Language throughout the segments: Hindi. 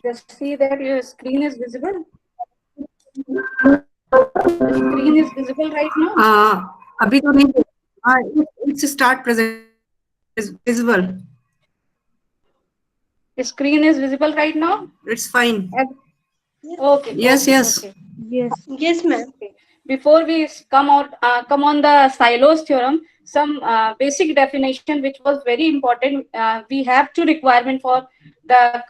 Just see that your screen is visible. The screen is visible right now. अभी तो नहीं. It's start present is visible. The screen is visible right now. It's fine. Okay. Yes, Okay. yes. Okay. Yes. Yes, ma'am. Okay. Before we come on the Silos theorem, some basic definition which was very important. We have two requirement for the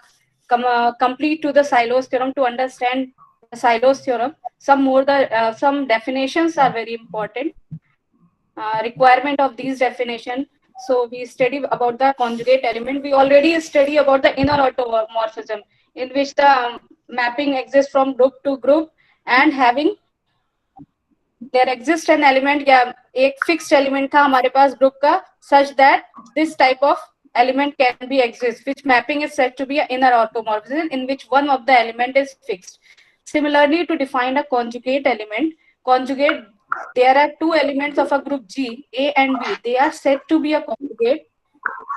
complete to the Silos theorem to understand the Silos theorem. Some definitions are very important. Requirement of these definition. So we study about the conjugate element. We already study about the inner automorphism, in which the mapping exists from group to group and having there exists an element या एक fixed element था हमारे पास group का such that this type of element can be exist, which mapping is said to be an inner automorphism in which one of the element is fixed. Similarly, to define a conjugate element, there are two elements of a group G, A and B. They are said to be a conjugate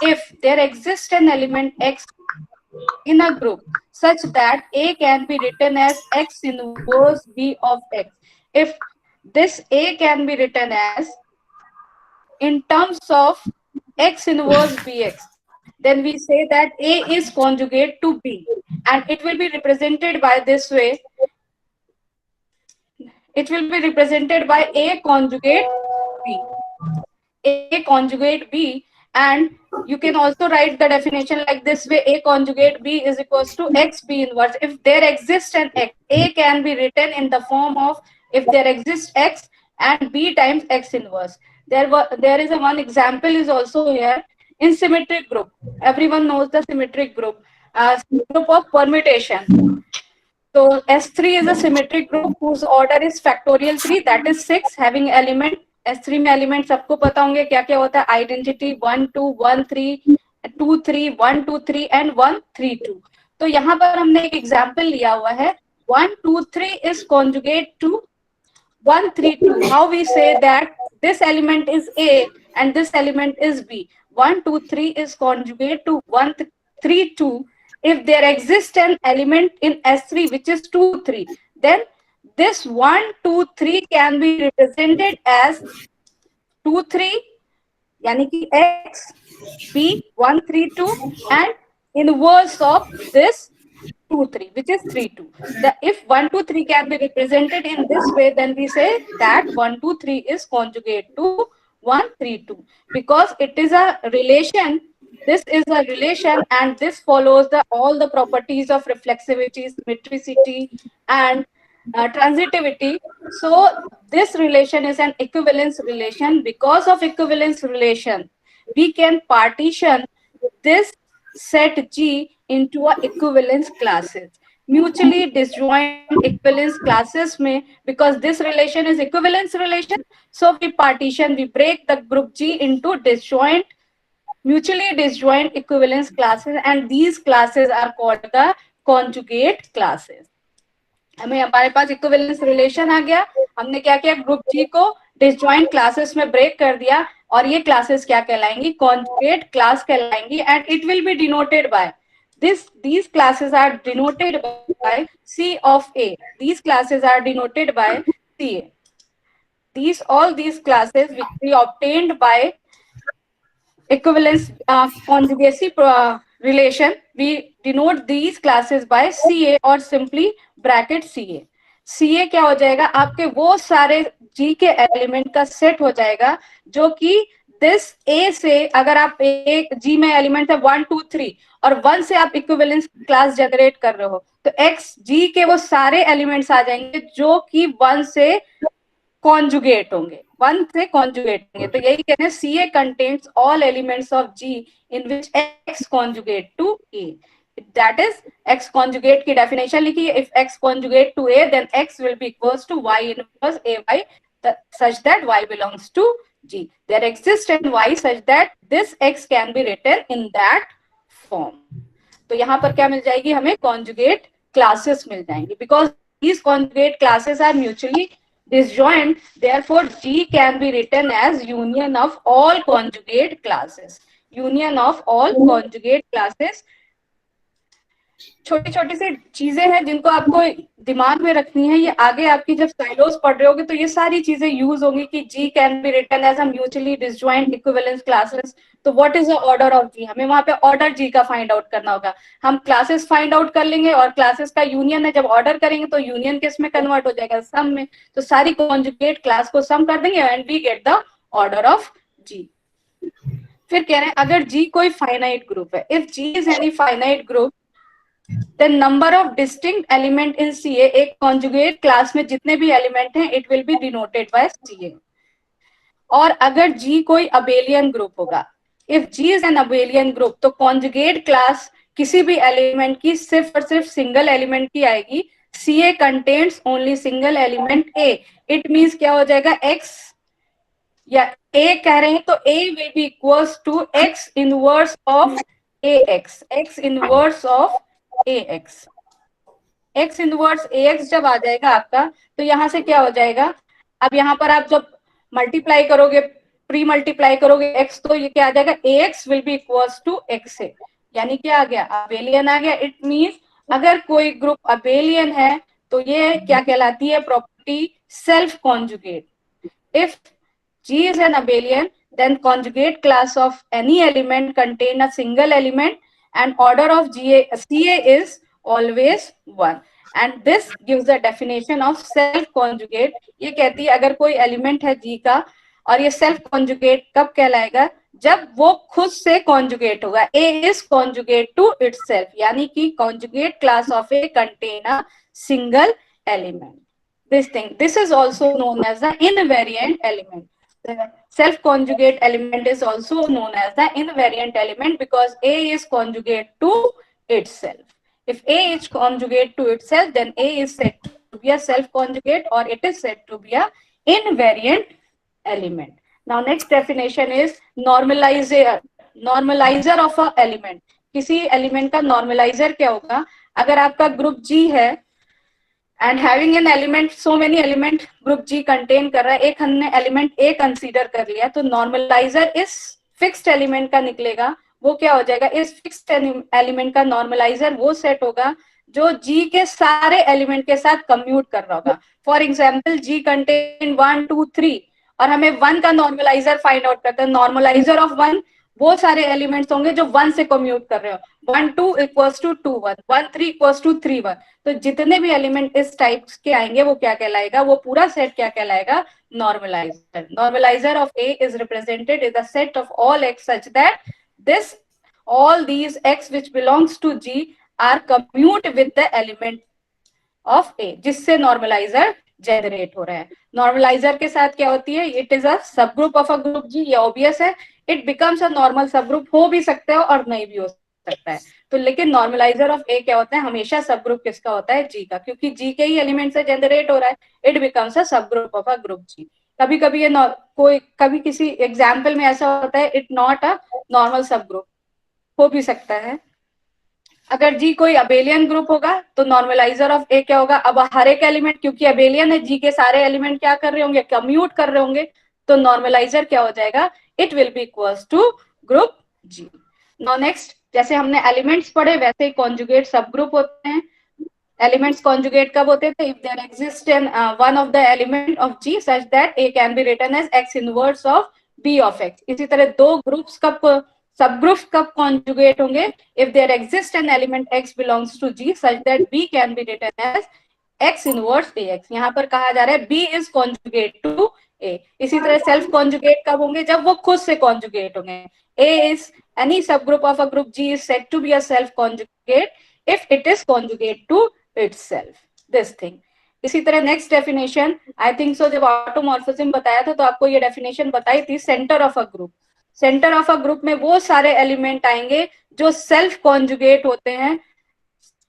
if there exists an element X in a group such that A can be written as X inverse B of X. If this A can be written as in terms of X inverse Bx, then we say that A is conjugate to B, and it will be represented by this way. It will be represented by A conjugate B. A conjugate B, and you can also write the definition like this way: A conjugate B is equals to X B inverse. If there exists an X, A can be written in the form of if there exists X and B times X inverse. There is a one example is also here in symmetric group. Everyone knows the symmetric group, group of permutation. So S3 is a symmetric group whose order is factorial 3, that is 6, having element S3 में एलिमेंट सबको पता होंगे क्या क्या होता है, आइडेंटिटी 1 2 1 3 2 3 1 2 3 एंड 1 3 2. तो यहाँ पर हमने एक एग्जांपल लिया हुआ है 1 2 3 is conjugate to 1 3 2. How we say that this element is A and this element is B. 1 2 3 is conjugate to 1 3 2. If there exists an element in S3 which is 2 3, then this 1 2 3 can be represented as 2 3 यानी कि X B 1 3 2 and inverse of this 2 3 which is 3 2. If 1 2 3 can be represented in this way, then we say that 1 2 3 is conjugate to 1 3 2 because it is a relation. This is a relation and this follows all the properties of reflexivity, symmetricity and transitivity. So this relation is an equivalence relation. Because of equivalence relation, we can partition this set G into a equivalence classes. Mutually disjoint equivalence classes में, because this relation is equivalence relation, so we break the group G into mutually disjoint equivalence classes, and these classes are called the conjugate classes. हमें हमारे पास इक्विवेलेंस रिलेशन आ गया, हमने क्या किया ग्रुप जी को डिसजॉइंट क्लासेस में ब्रेक कर दिया और ये क्लासेस क्या कहलाएंगी, कॉन्जुगेट क्लास कहलाएंगी. And it will be denoted by these classes are denoted by C of A. These classes are denoted by CA. All these classes which we obtained by equivalence conjugacy relation, we denote these classes by CA or simply bracket CA. CA क्या हो जाएगा, आपके वो सारे G के एलिमेंट का सेट हो जाएगा जो कि दिस A से, अगर आप एक G में एलिमेंट है 1 2 3 और 1 से आप इक्विवेलेंस क्लास जनरेट कर रहे हो, तो X G के वो सारे एलिमेंट्स आ जाएंगे जो कि 1 से कॉन्जुगेट होंगे, 1 से कॉन्जुगेट होंगे. तो यही कहते हैं CA contains all elements of G in which X conjugate to A. That is X conjugate की definition लिखी है. If X conjugate to A, then X will be equals to Y inverse AY such that Y belongs to G. There exists an Y such that this X can be written in that form. तो यहाँ पर क्या मिल जाएगी हमें, conjugate classes मिल जाएंगी. Because these conjugate classes are mutually disjoint, therefore G can be written as union of all conjugate classes. Union of all conjugate classes. छोटी छोटी सी चीजें हैं जिनको आपको दिमाग में रखनी है। ये आगे आपकी जब साइलोस पढ़ रहे होगे तो ये सारी चीजें यूज होंगी कि G can be written as a mutually disjoint equivalence classes. तो what is the order of G, हमें वहां पे ऑर्डर जी का फाइंड आउट करना होगा। हम क्लासेस फाइंड आउट कर लेंगे और क्लासेस का यूनियन है, जब ऑर्डर करेंगे तो यूनियन किस में कन्वर्ट हो जाएगा, सम में। तो सारी कॉन्जुगेट क्लास को सम कर देंगे and we get the order of G. फिर कह रहे हैं अगर जी कोई फाइनाइट ग्रुप है, if G is any finite group the number of distinct element in CA, एक conjugate class में जितने भी element हैं it will be denoted by CA। और अगर G कोई abelian group होगा, if G is an abelian group तो conjugate class किसी भी element की सिर्फ और सिर्फ single element की आएगी। CA contains only single element A, it means क्या हो जाएगा, X या A कह रहे हैं तो A will be equals to X inverse of AX, X inverse of AX। X inverse x जब आ जाएगा आपका तो यहां से क्या हो जाएगा, अब यहाँ पर आप जब मल्टीप्लाई करोगे, प्री मल्टीप्लाई करोगे एक्स, तो ये क्या आ जाएगा, X will be equals to X से, यानी क्या आ गया, अबेलियन आ गया। इट मींस अगर कोई ग्रुप अबेलियन है तो ये क्या कहलाती है, property self conjugate. If G is an abelian, then conjugate class of any element contain a single element and order of CA is always 1. And this gives the definition of self conjugate। ये कहती है अगर कोई एलिमेंट है G का और ये सेल्फ कॉन्जुगेट कब कहलाएगा, जब वो खुद से कॉन्जुगेट होगा। A is conjugate to itself, यानी कि conjugate class of A contain a single element। This is also known as the invariant element। The self conjugate element is also known as the invariant element because A is conjugate to itself। If A is conjugate to itself, then A is said to be a self conjugate or it is said to be a invariant element। Now next definition is normalizer। Normalizer of a element, किसी एलिमेंट का नॉर्मलाइजर क्या होगा, अगर आपका ग्रुप G है and having an element, so many element group G contain कर रहा है, एक हमने element A कंसीडर कर लिया, तो नॉर्मलाइजर इस फिक्स्ड एलिमेंट का निकलेगा। वो क्या हो जाएगा, इस फिक्स्ड एलिमेंट का नॉर्मलाइजर वो सेट होगा जो G के सारे एलिमेंट के साथ कम्यूट कर रहा होगा। फॉर एग्जाम्पल G कंटेन 1 2 3 और हमें 1 का नॉर्मलाइजर फाइंड आउट करता है। नॉर्मलाइजर ऑफ 1 वो सारे एलिमेंट्स होंगे जो 1 से कम्यूट कर रहे हो। 1 2 इक्वल्स टू 2 1, 1 3 इक्वल्स टू 3 1। तो जितने भी एलिमेंट इस टाइप के आएंगे वो क्या कहलाएगा, वो पूरा सेट क्या कहलाएगा, normaliser. Normaliser of A is represented as a set of all x such that this all these x which belongs to G are commute with the element of A, जिससे नॉर्मलाइजर जनरेट हो रहा है। नॉर्मलाइजर के साथ क्या होती है, it is a sub group of a group G, ये ऑब्वियस है। इट बिकम्स अ नॉर्मल सब ग्रुप, हो भी सकता है और नहीं भी हो सकता है। तो लेकिन नॉर्मलाइजर ऑफ A क्या होता है, हमेशा सब ग्रुप किसका होता है, G का, क्योंकि G के ही एलिमेंट से जनरेट हो रहा है। It becomes a sub group of a group G। कभी कभी ये कोई कभी किसी एग्जाम्पल में ऐसा होता है, इट नॉट अ नॉर्मल सब ग्रुप, हो भी सकता है। अगर G कोई अबेलियन ग्रुप होगा तो नॉर्मलाइजर ऑफ A क्या होगा, अब हर एक एलिमेंट क्योंकि अबेलियन है, G के सारे एलिमेंट क्या कर रहे होंगे, कम्यूट कर रहे होंगे, तो नॉर्मलाइजर क्या हो जाएगा, it will be equals to group G। Now next, जैसे हमने एलिमेंट्स पढ़े वैसे ही कॉन्जुगेट सब ग्रुप होते हैं। एलिमेंट्स कॉन्जुगेट कब होते थे, if there exist in one of the element of G such that A can be written as x inverse of B of x। इसी तरह दो ग्रुप्स कब, सब ग्रुप्स कब कॉन्जुगेट होंगे, if there exist an element x belongs to G such that B can be written as x inverse AX। यहाँ पर कहा जा रहा है B is conjugate to A। इसी तरह सेल्फ कॉन्जुगेट कब होंगे, जब वो खुद से कॉन्जुगेट होंगे। A is any subgroup of a group G is said to be a self conjugate if it is conjugate to itself, this thing। इसी तरह next definition, I think so जब ऑटोमॉर्फिज्म बताया था तो आपको ये डेफिनेशन बताई थी, centre of a group. Centre of a group में वो सारे एलिमेंट आएंगे जो सेल्फ कॉन्जुगेट होते हैं।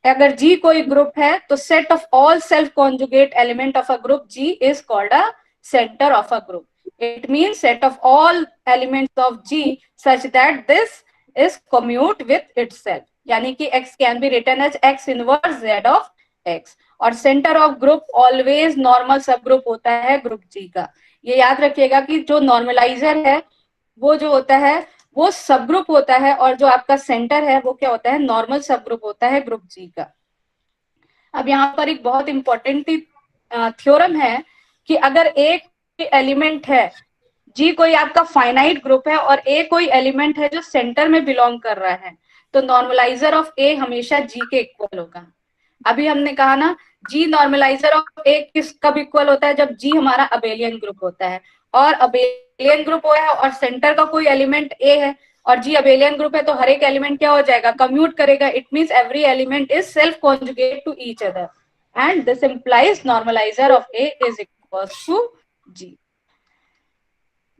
अगर G कोई ग्रुप है तो set of all self conjugate element of a group G is called a centre of a group. It means set of all elements of G such that this is commute with itself, यानी कि x can be written as x inverse z of x। और centre of group always normal सब ग्रुप होता है ग्रुप G का। ये याद रखिएगा कि जो नॉर्मलाइजर है वो जो होता है वो सब ग्रुप होता है, और जो आपका सेंटर है वो क्या होता है, नॉर्मल सब ग्रुप होता है ग्रुप जी का। अब यहाँ पर एक बहुत इंपॉर्टेंट थ्योरम है कि अगर एक एलिमेंट है, जी कोई आपका फाइनाइट ग्रुप है और ए कोई एलिमेंट है जो सेंटर में बिलोंग कर रहा है, तो नॉर्मलाइजर ऑफ ए हमेशा जी के इक्वल होगा। अभी हमने कहा ना, जी नॉर्मलाइजर ऑफ ए किस कब इक्वल होता है, जब जी हमारा अबेलियन ग्रुप होता है, और अबेलियन ग्रुप है और सेंटर का कोई एलिमेंट ए है और जी अबेलियन ग्रुप है, तो हर एक एलिमेंट क्या हो जाएगा, कम्यूट करेगा। It means every element is self conjugate to each other and this implies normalizer of A is equal to G.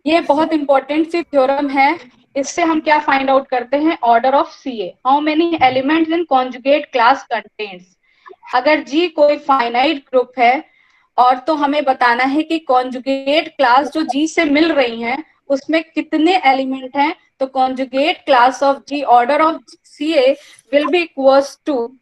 ये बहुत इंपॉर्टेंट सी थ्योरम है। इससे हम क्या फाइंड आउट करते हैं, order of CA, how many elements in conjugate class contains. अगर जी कोई फाइनाइट ग्रुप है और तो हमें बताना है कि कॉन्जुगेट क्लास जो जी से मिल रही हैं उसमें कितने एलिमेंट हैं, तो conjugate class of G, order of CA will be equals to,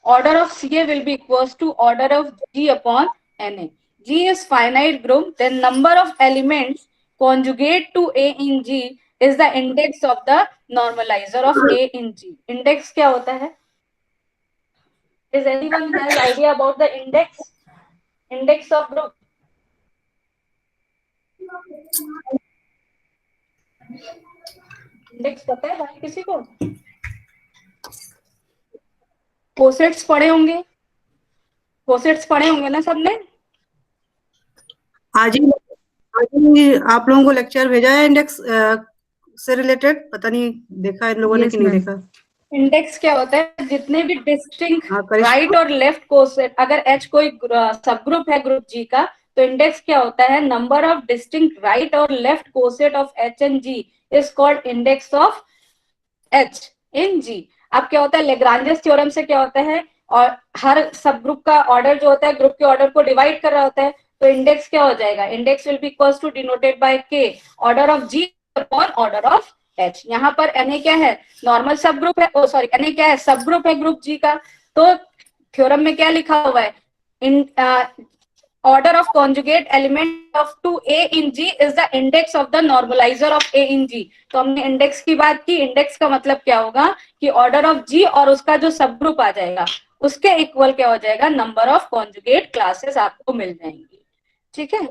order of CA will be equals to order of G upon Na. G is finite group, then number of elements conjugate to A in G is the index of the normalizer of A in G. Index क्या होता है? Does anyone has idea about the index? Index of group? Index पता है भाई किसी को? कोसेट्स पढ़े होंगे, कोसेट्स पढ़े होंगे ना सबने? आज ही आप लोगों को लेक्चर भेजा है इंडेक्स से रिलेटेड, पता नहीं देखा इन लोगों ने Yes, कि नहीं ma'am. देखा। इंडेक्स क्या होता है, जितने भी डिस्टिंक्ट हाँ, करिश्मा। राइट और लेफ्ट कोसेट, अगर एच कोई सब ग्रुप है ग्रुप जी का, तो इंडेक्स क्या होता है, नंबर ऑफ डिस्टिंक्ट राइट और left coset of H and G is called index of H in G. अब क्या होता है, लेग्रांजेस थ्योरम से क्या होता है, और हर सब ग्रुप का ऑर्डर जो होता है ग्रुप के ऑर्डर को डिवाइड कर रहा होता है, तो इंडेक्स क्या हो जाएगा, index will be equals to denoted by K, order of G upon order of H. यहाँ पर Na क्या है, नॉर्मल सब ग्रुप है, सॉरी Na क्या है, सब ग्रुप है ग्रुप जी का। तो थ्योरम में क्या लिखा हुआ है, इन order of conjugate element of to A in G is the index of the normalizer of A in G। तो हमने इंडेक्स की बात की, इंडेक्स का मतलब क्या होगा कि ऑर्डर ऑफ जी और उसका जो सब ग्रुप आ जाएगा उसके इक्वल क्या हो जाएगा, नंबर ऑफ कॉन्जुगेट क्लासेस आपको मिल जाएंगी। ठीक है,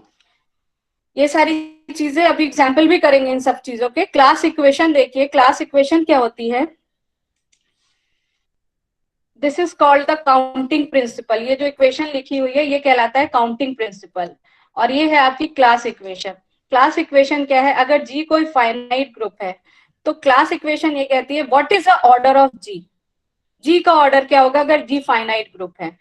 ये सारी चीजें अभी एग्जाम्पल भी करेंगे इन सब चीजों के। क्लास इक्वेशन देखिए, क्लास इक्वेशन क्या होती है, this is called the counting principle. ये जो इक्वेशन लिखी हुई है ये कहलाता है काउंटिंग प्रिंसिपल, और ये है आपकी क्लास इक्वेशन। क्लास इक्वेशन क्या है, अगर जी कोई फाइनाइट ग्रुप है तो क्लास इक्वेशन ये कहती है what is the order of G, G का ऑर्डर क्या होगा अगर जी फाइनाइट ग्रुप है।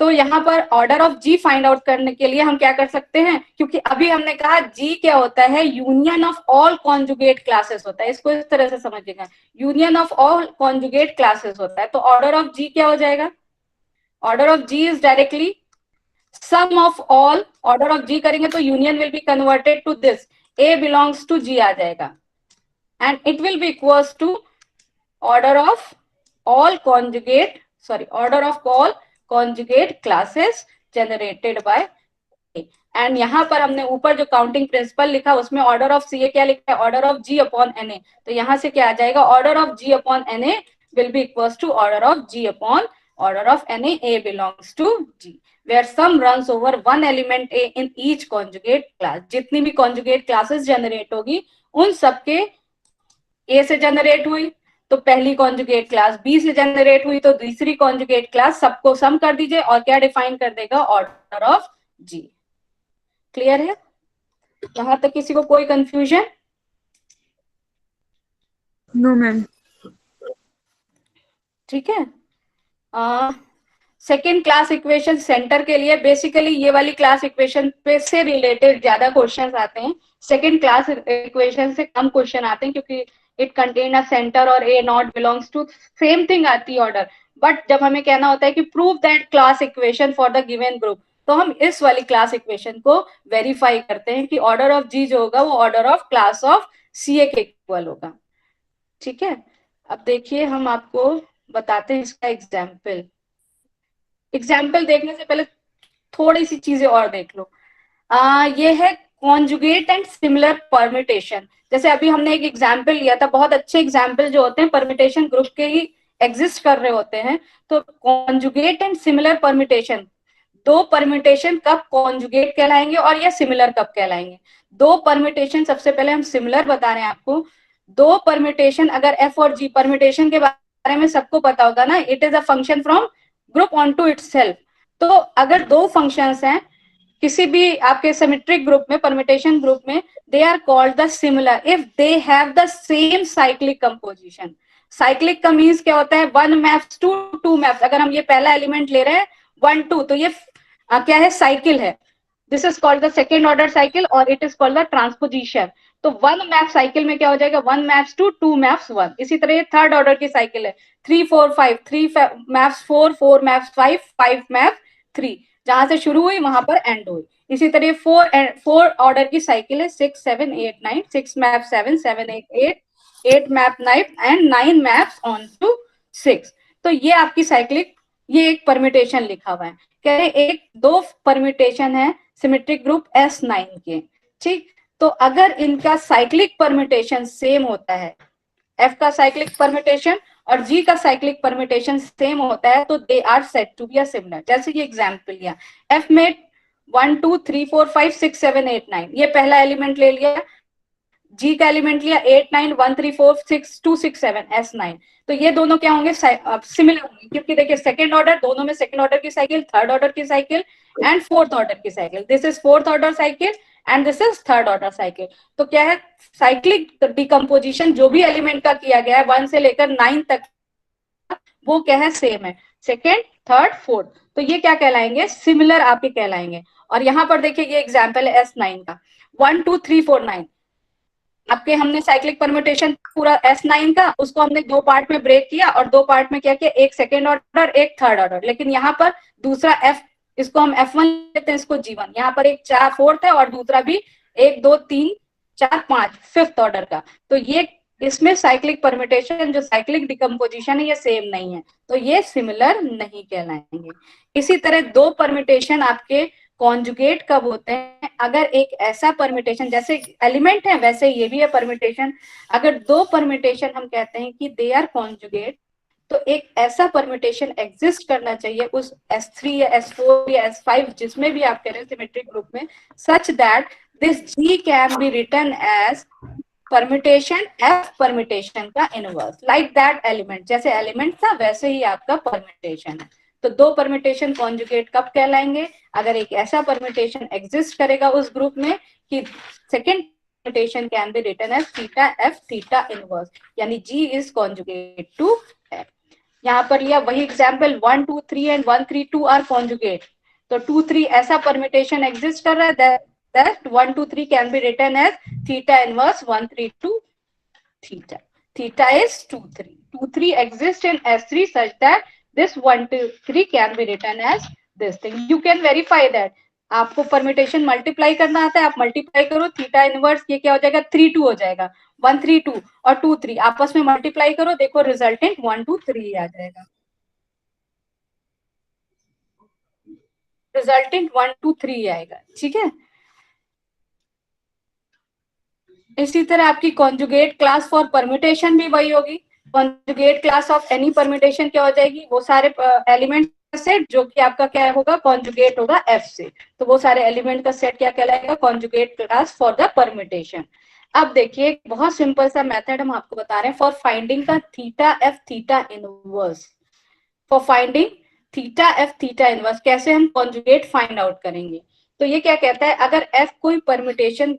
तो यहाँ पर order of G find out करने के लिए हम क्या कर सकते हैं, क्योंकि अभी हमने कहा जी क्या होता है, union of all conjugate classes होता है, इसको इस तरह से समझिएगा, union of all conjugate classes होता है। तो ऑर्डर ऑफ जी क्या हो जाएगा, order of G is directly sum of all, order of G करेंगे तो union will be converted to this, a belongs to G आ जाएगा, and it will be equals to order of all conjugate, sorry order of all conjugate classes generated by A। And यहाँ पर हमने ऊपर जो काउंटिंग प्रिंसिपल लिखा उसमें ऑर्डर ऑफ सी ए क्या लिखा है, order of G upon N A. तो यहाँ से क्या आ जाएगा, order of G upon N A will be equals to order of G upon order of N A belongs to G, where sum runs over one element A in each conjugate class. जितनी भी कॉन्जुगेट क्लासेस जनरेट होगी उन सबके ए से जनरेट हुई तो पहली कॉन्जुगेट क्लास, बी से जनरेट हुई तो दूसरी कॉन्जुगेट क्लास, सबको सम कर दीजिए और क्या डिफाइन कर देगा, ऑर्डर ऑफ जी। क्लियर है, यहां तक किसी को कोई कंफ्यूजन? No, ma'am. ठीक है, सेकेंड क्लास इक्वेशन सेंटर के लिए बेसिकली ये वाली क्लास इक्वेशन पे से रिलेटेड ज्यादा क्वेश्चंस आते हैं, सेकेंड क्लास इक्वेशन से कम क्वेश्चन आते हैं क्योंकि इट कंटेन अ सेंटर और a not belongs to, same thing आती है ऑर्डर। बट जब हमें कहना होता है कि prove that class equation for the given group, तो हम इस वाली क्लास इक्वेशन को वेरीफाई करते हैं कि ऑर्डर ऑफ जी जो होगा वो order of class of C ए के इक्वल होगा। ठीक है, अब देखिए हम आपको बताते हैं इसका एग्जाम्पल। एग्जाम्पल देखने से पहले थोड़ी सी चीजें और देख लो। ये है कॉन्जुगेट एंड सिमिलर परम्यूटेशन। जैसे अभी हमने एक एग्जाम्पल लिया था, बहुत अच्छे एग्जाम्पल जो होते हैं परम्यूटेशन ग्रुप के ही एग्जिस्ट कर रहे होते हैं। तो कॉन्जुगेट एंड सिमिलर परम्यूटेशन, दो परम्यूटेशन कब कॉन्जुगेट कहलाएंगे और या सिमिलर कब कहलाएंगे। दो परम्यूटेशन, सबसे पहले हम सिमिलर बता रहे हैं आपको। दो परम्यूटेशन अगर एफ और जी, परम्यूटेशन के बारे में सबको पता होगा ना, it is a function from group on to itself. तो अगर दो फंक्शंस हैं किसी भी आपके सिमेट्रिक ग्रुप में, परम्यूटेशन ग्रुप में, they are called the similar if they have the same cyclic composition. Cyclic का मीन्स क्या होता है, 1 मैप्स टू 2 मैप्स। अगर हम ये पहला एलिमेंट ले रहे हैं 1 2, तो ये क्या है, साइकिल है। This is called the second order cycle और it is called the transposition. तो 1 मैप साइकिल में क्या हो जाएगा, 1 मैप्स टू 2 मैप्स 1। इसी तरह ये थर्ड ऑर्डर की साइकिल है, 3 4 5, 3 मैप्स 4, 4 मैप्स 5, 5 मैप 3, जहां से शुरू हुई वहां पर एंड हुई। इसी तरह 4 ऑर्डर की साइकिल है, 6 7 8 9, 6 map 7, 7 8 8, 8 map 9 and 9 maps on to 6। तो ये आपकी साइक्लिक, ये एक परम्यूटेशन लिखा हुआ है। कह रहे एक दो परम्यूटेशन है सिमेट्रिक ग्रुप S9 के, ठीक। तो अगर इनका साइक्लिक परम्यूटेशन सेम होता है, F का साइक्लिक परम्यूटेशन और G का साइक्लिक परम्यूटेशन सेम होता है, तो they are said to be similar. जैसे ये एग्जांपल लिया, F में 1 2 3 4 5 6 7 8 9, ये पहला एलिमेंट ले लिया। G का एलिमेंट लिया 8 9 1 3 4 6 2 6 7 S9। तो ये दोनों क्या होंगे, सिमिलर होंगे, क्योंकि देखिए सेकंड ऑर्डर, दोनों में सेकंड ऑर्डर की साइकिल, थर्ड ऑर्डर की साइकिल एंड फोर्थ ऑर्डर की cycle. This is fourth order cycle and this is third order cycle. तो क्या है, साइक्लिक डिकम्पोजिशन जो भी एलिमेंट का किया गया है 1 से लेकर 9 तक, वो क्या है, सेम है, सेकेंड थर्ड फोर्थ। तो ये क्या कहलाएंगे, सिमिलर आपके कहलाएंगे। और यहाँ पर देखिए ये एग्जाम्पल है S9 का, 1 2 3 4 9। आपके हमने साइक्लिक परम्यूटेशन पूरा S9 का, उसको हमने दो पार्ट में ब्रेक किया और दो पार्ट में क्या किया, एक सेकेंड ऑर्डर एक थर्ड ऑर्डर। लेकिन यहाँ पर दूसरा F, इसको हम F1 लेते हैं, इसको G1। यहाँ पर एक 4 फोर्थ है और दूसरा भी 1 2 3 4 5 फिफ्थ ऑर्डर का। तो ये इसमें साइक्लिक परम्यूटेशन जो साइक्लिक डिकम्पोजिशन है ये सेम नहीं है, तो ये सिमिलर नहीं कहलाएंगे। इसी तरह दो परम्यूटेशन आपके कॉन्जुगेट कब होते हैं, अगर एक ऐसा परम्यूटेशन, जैसे एलिमेंट है वैसे ये भी है परम्यूटेशन, अगर दो परम्यूटेशन हम कहते हैं कि दे आर कॉन्जुगेट, तो एक ऐसा परम्यूटेशन एग्जिस्ट करना चाहिए उस S3 या S4 या S5 जिसमें भी आप कह रहे हैं सिमेट्रिक ग्रुप में, such that this G can be written as permutation F permutation का इनवर्स, लाइक दैट एलिमेंट, जैसे एलिमेंट था वैसे ही आपका परम्यूटेशन है। तो दो परम्यूटेशन कॉन्जुगेट कब कहलाएंगे, अगर एक ऐसा परम्यूटेशन एग्जिस्ट करेगा उस ग्रुप में कि second permutation can be written as theta F theta inverse, यानी G is conjugate to F। यहाँ पर लिया वही एग्जाम्पल, 1 2 3 एंड 1 3 2 आर कॉन्जुगेट। तो 2 3 ऐसा परम्यूटेशन एग्जिस्ट कर रहा है that 1 2 3 can be written as theta inverse 1 3 2 theta. Theta is 2 3. 2 3 exists in S3 such that this 1 2 3 can be written as this thing. You can verify that. आपको परम्यूटेशन मल्टीप्लाई करना आता है, आप मल्टीप्लाई करो, थीटा इनवर्स ये क्या हो जाएगा, 3 2 हो जाएगा। 1 3 2 और 2 3 आपस में मल्टीप्लाई करो, देखो रिजल्टेंट 1 2 3 आ जाएगा, रिजल्टेंट 1 2 3 आएगा, ठीक है। इसी तरह आपकी कॉन्जुगेट क्लास फॉर परम्यूटेशन भी वही होगी। Conjugate class of any permutation क्या हो जाएगी, वो सारे एलिमेंट का सेट जो कि आपका क्या होगा, कॉन्जुगेट होगा F से। तो वो सारे एलिमेंट का सेट क्या कहलाएगा, conjugate class for the permutation. अब देखिए बहुत सिंपल सा मेथड हम आपको बता रहे हैं for finding the theta F theta inverse. For finding theta F theta inverse कैसे हम कॉन्जुगेट फाइंड आउट करेंगे। तो ये क्या कहता है, अगर F कोई परम्यूटेशन,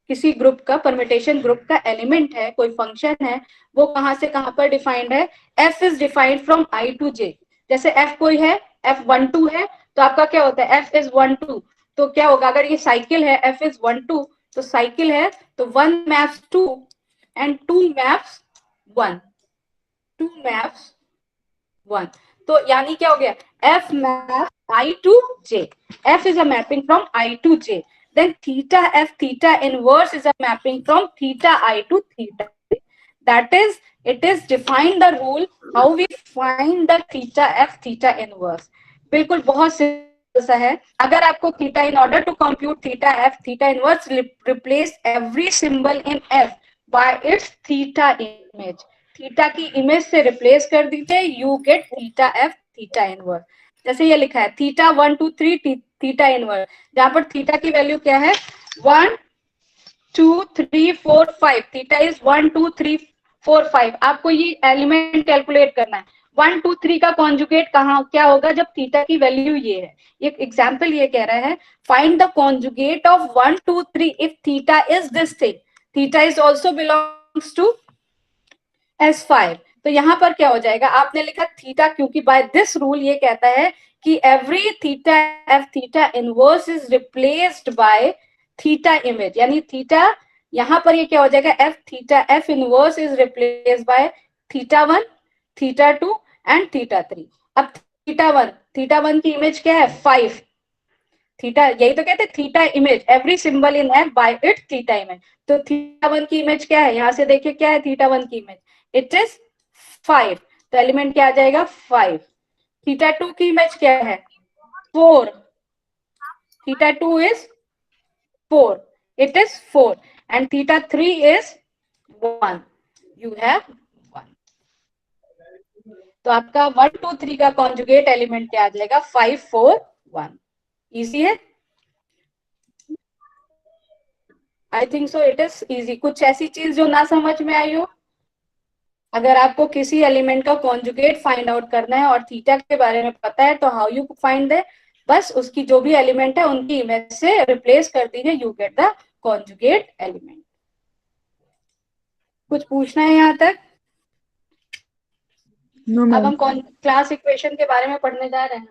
किसी ग्रुप का परम्यूटेशन ग्रुप का एलिमेंट है, कोई फंक्शन है, वो कहां से कहां पर डिफाइंड है, F is defined from I to J। जैसे F कोई है, F 1 2 है, तो आपका क्या होता है, F इज 1 2, तो क्या होगा, अगर ये साइकिल है F इज 1 2, तो साइकिल है तो 1 मैप्स 2 एंड 2 मैप्स 1, 2 मैप्स 1। तो यानी क्या हो गया, F map I to J, F is a mapping from I to J, then theta F theta inverse is a mapping from theta I to theta। That is, it is defined the rule how we find the theta F theta inverse। बिल्कुल बहुत सा है, अगर आपको theta, in order to compute theta F, theta inverse replace every symbol in F by its theta image, theta की इमेज से रिप्लेस कर दीजिए, you get theta F theta inverse. जैसे ये लिखा है थीटा 1 2 3 थीटा इनवर्स, जहां पर थीटा की वैल्यू क्या है 1 2 3 4 5, थीटा इज 1 2 3 4 5। आपको ये एलिमेंट कैलकुलेट करना है, 1 2 3 का कॉन्जुगेट कहाँ क्या होगा जब थीटा की वैल्यू ये है। ये एग्जाम्पल ये कह रहा है find the conjugate of 1 2 3 if theta is this thing, theta is also belongs to S5। तो यहाँ पर क्या हो जाएगा, आपने लिखा थीटा, क्योंकि बाय दिस रूल ये कहता है कि every theta F theta inverse is replaced by theta image, यानी थीटा यहाँ पर ये क्या हो जाएगा F theta F inverse is replaced by theta 1 theta 2 and theta 3। अब थीटा वन की इमेज क्या है 5, थीटा, यही तो कहते हैं theta image, every symbol in F by its theta image. तो थीटा 1 की इमेज क्या है, यहां से देखिए क्या है थीटा 1 की इमेज, इट इज 5, तो एलिमेंट क्या आ जाएगा 5। थीटा 2 की इमेज क्या है 4, theta 2 is 4, it is 4 and theta 3 is 1, you have 1। तो आपका 1 2 3 का कॉन्जुगेट एलिमेंट क्या आ जाएगा 5 4 1। इजी है, I think so it is easy. कुछ ऐसी चीज जो ना समझ में आई हो, अगर आपको किसी एलिमेंट का कॉन्जुगेट फाइंड आउट करना है और थीटा के बारे में पता है तो हाउ यू फाइंड दैट, बस उसकी जो भी एलिमेंट है उनकी इमेज से रिप्लेस कर दीजिए, you get the conjugate element. कुछ पूछना है यहाँ तक? No, अब ma'am. हम क्लास इक्वेशन के बारे में पढ़ने जा रहे हैं।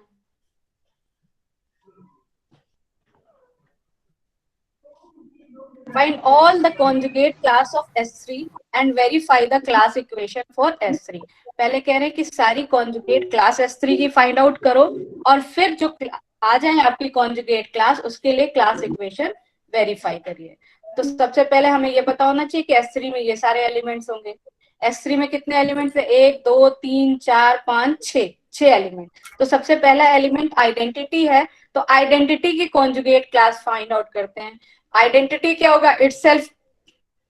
Find all the conjugate class of S3 and verify the class equation for S3। पहले कह रहे हैं कि सारी conjugate class S3 की फाइंड आउट करो और फिर जो आ जाए आपकी conjugate class उसके लिए class equation वेरीफाई करिए। तो सबसे पहले हमें ये पता होना चाहिए कि S3 में ये सारे एलिमेंट्स होंगे। S3 में कितने एलिमेंट्स है 1 2 3 4 5 6 एलिमेंट। तो सबसे पहला एलिमेंट आइडेंटिटी है, तो आइडेंटिटी की कॉन्जुगेट क्लास फाइंड आउट करते हैं। आइडेंटिटी क्या होगा इटसेल्फ,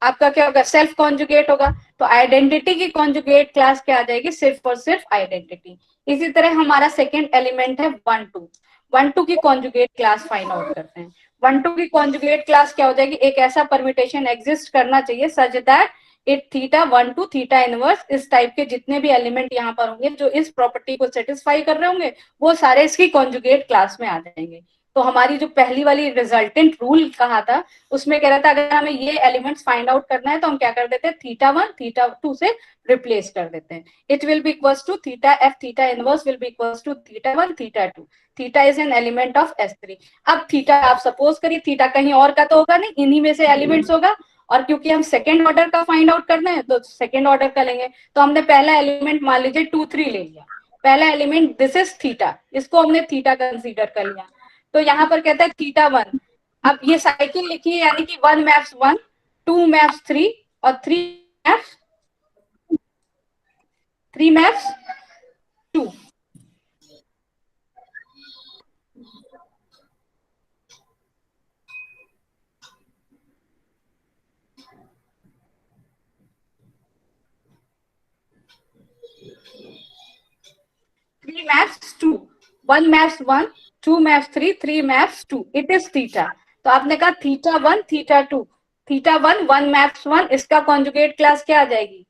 आपका क्या होगा सेल्फ कॉन्जुगेट होगा, तो आइडेंटिटी की कॉन्जुगेट क्लास क्या आ जाएगी सिर्फ और सिर्फ आइडेंटिटी। इसी तरह हमारा सेकेंड एलिमेंट है 1 2, 1 2 की कॉन्जुगेट क्लास फाइंड आउट करते हैं। 1 2 की कॉन्जुगेट क्लास क्या हो जाएगी, एक ऐसा परमिटेशन एग्जिस्ट करना चाहिए such that it theta 1 2 theta inverse, इस टाइप के जितने भी एलिमेंट यहाँ पर होंगे जो इस प्रॉपर्टी को सेटिस्फाई कर रहे होंगे वो सारे इसकी कॉन्जुगेट क्लास में आ जाएंगे। तो हमारी जो पहली वाली रिजल्टेंट रूल कहा था उसमें कह रहा था अगर हमें ये एलिमेंट्स फाइंड आउट करना है तो हम क्या कर देते हैं थीटा 1 थीटा 2 से रिप्लेस कर देते हैं। It will be equals to theta F theta inverse will be equals to theta 1 theta 2, theta is an element of S3। अब थीटा आप सपोज करिए थीटा कहीं और का तो होगा नहीं, इन्हीं में से एलिमेंट्स होगा, और क्योंकि हम सेकेंड ऑर्डर का फाइंड आउट करना है तो सेकेंड ऑर्डर का लेंगे। तो हमने पहला एलिमेंट मान लीजिए 2 3 ले लिया, पहला एलिमेंट दिस इज थीटा, इसको हमने थीटा कंसीडर कर लिया। तो यहाँ पर कहता है थीटा 1, अब ये साइकिल लिखी है यानी कि 1 मैप्स 1 2 मैप्स 3 और 3 maps 2। Three maps 2, 1 maps 1 2 maps 3 3 maps 2, it is theta। तो आपने कहा थीटा 1 थीटा 2, थीटा 1 1 मैप्स 1, इसका कॉन्जुगेट क्लास क्या आ जाएगी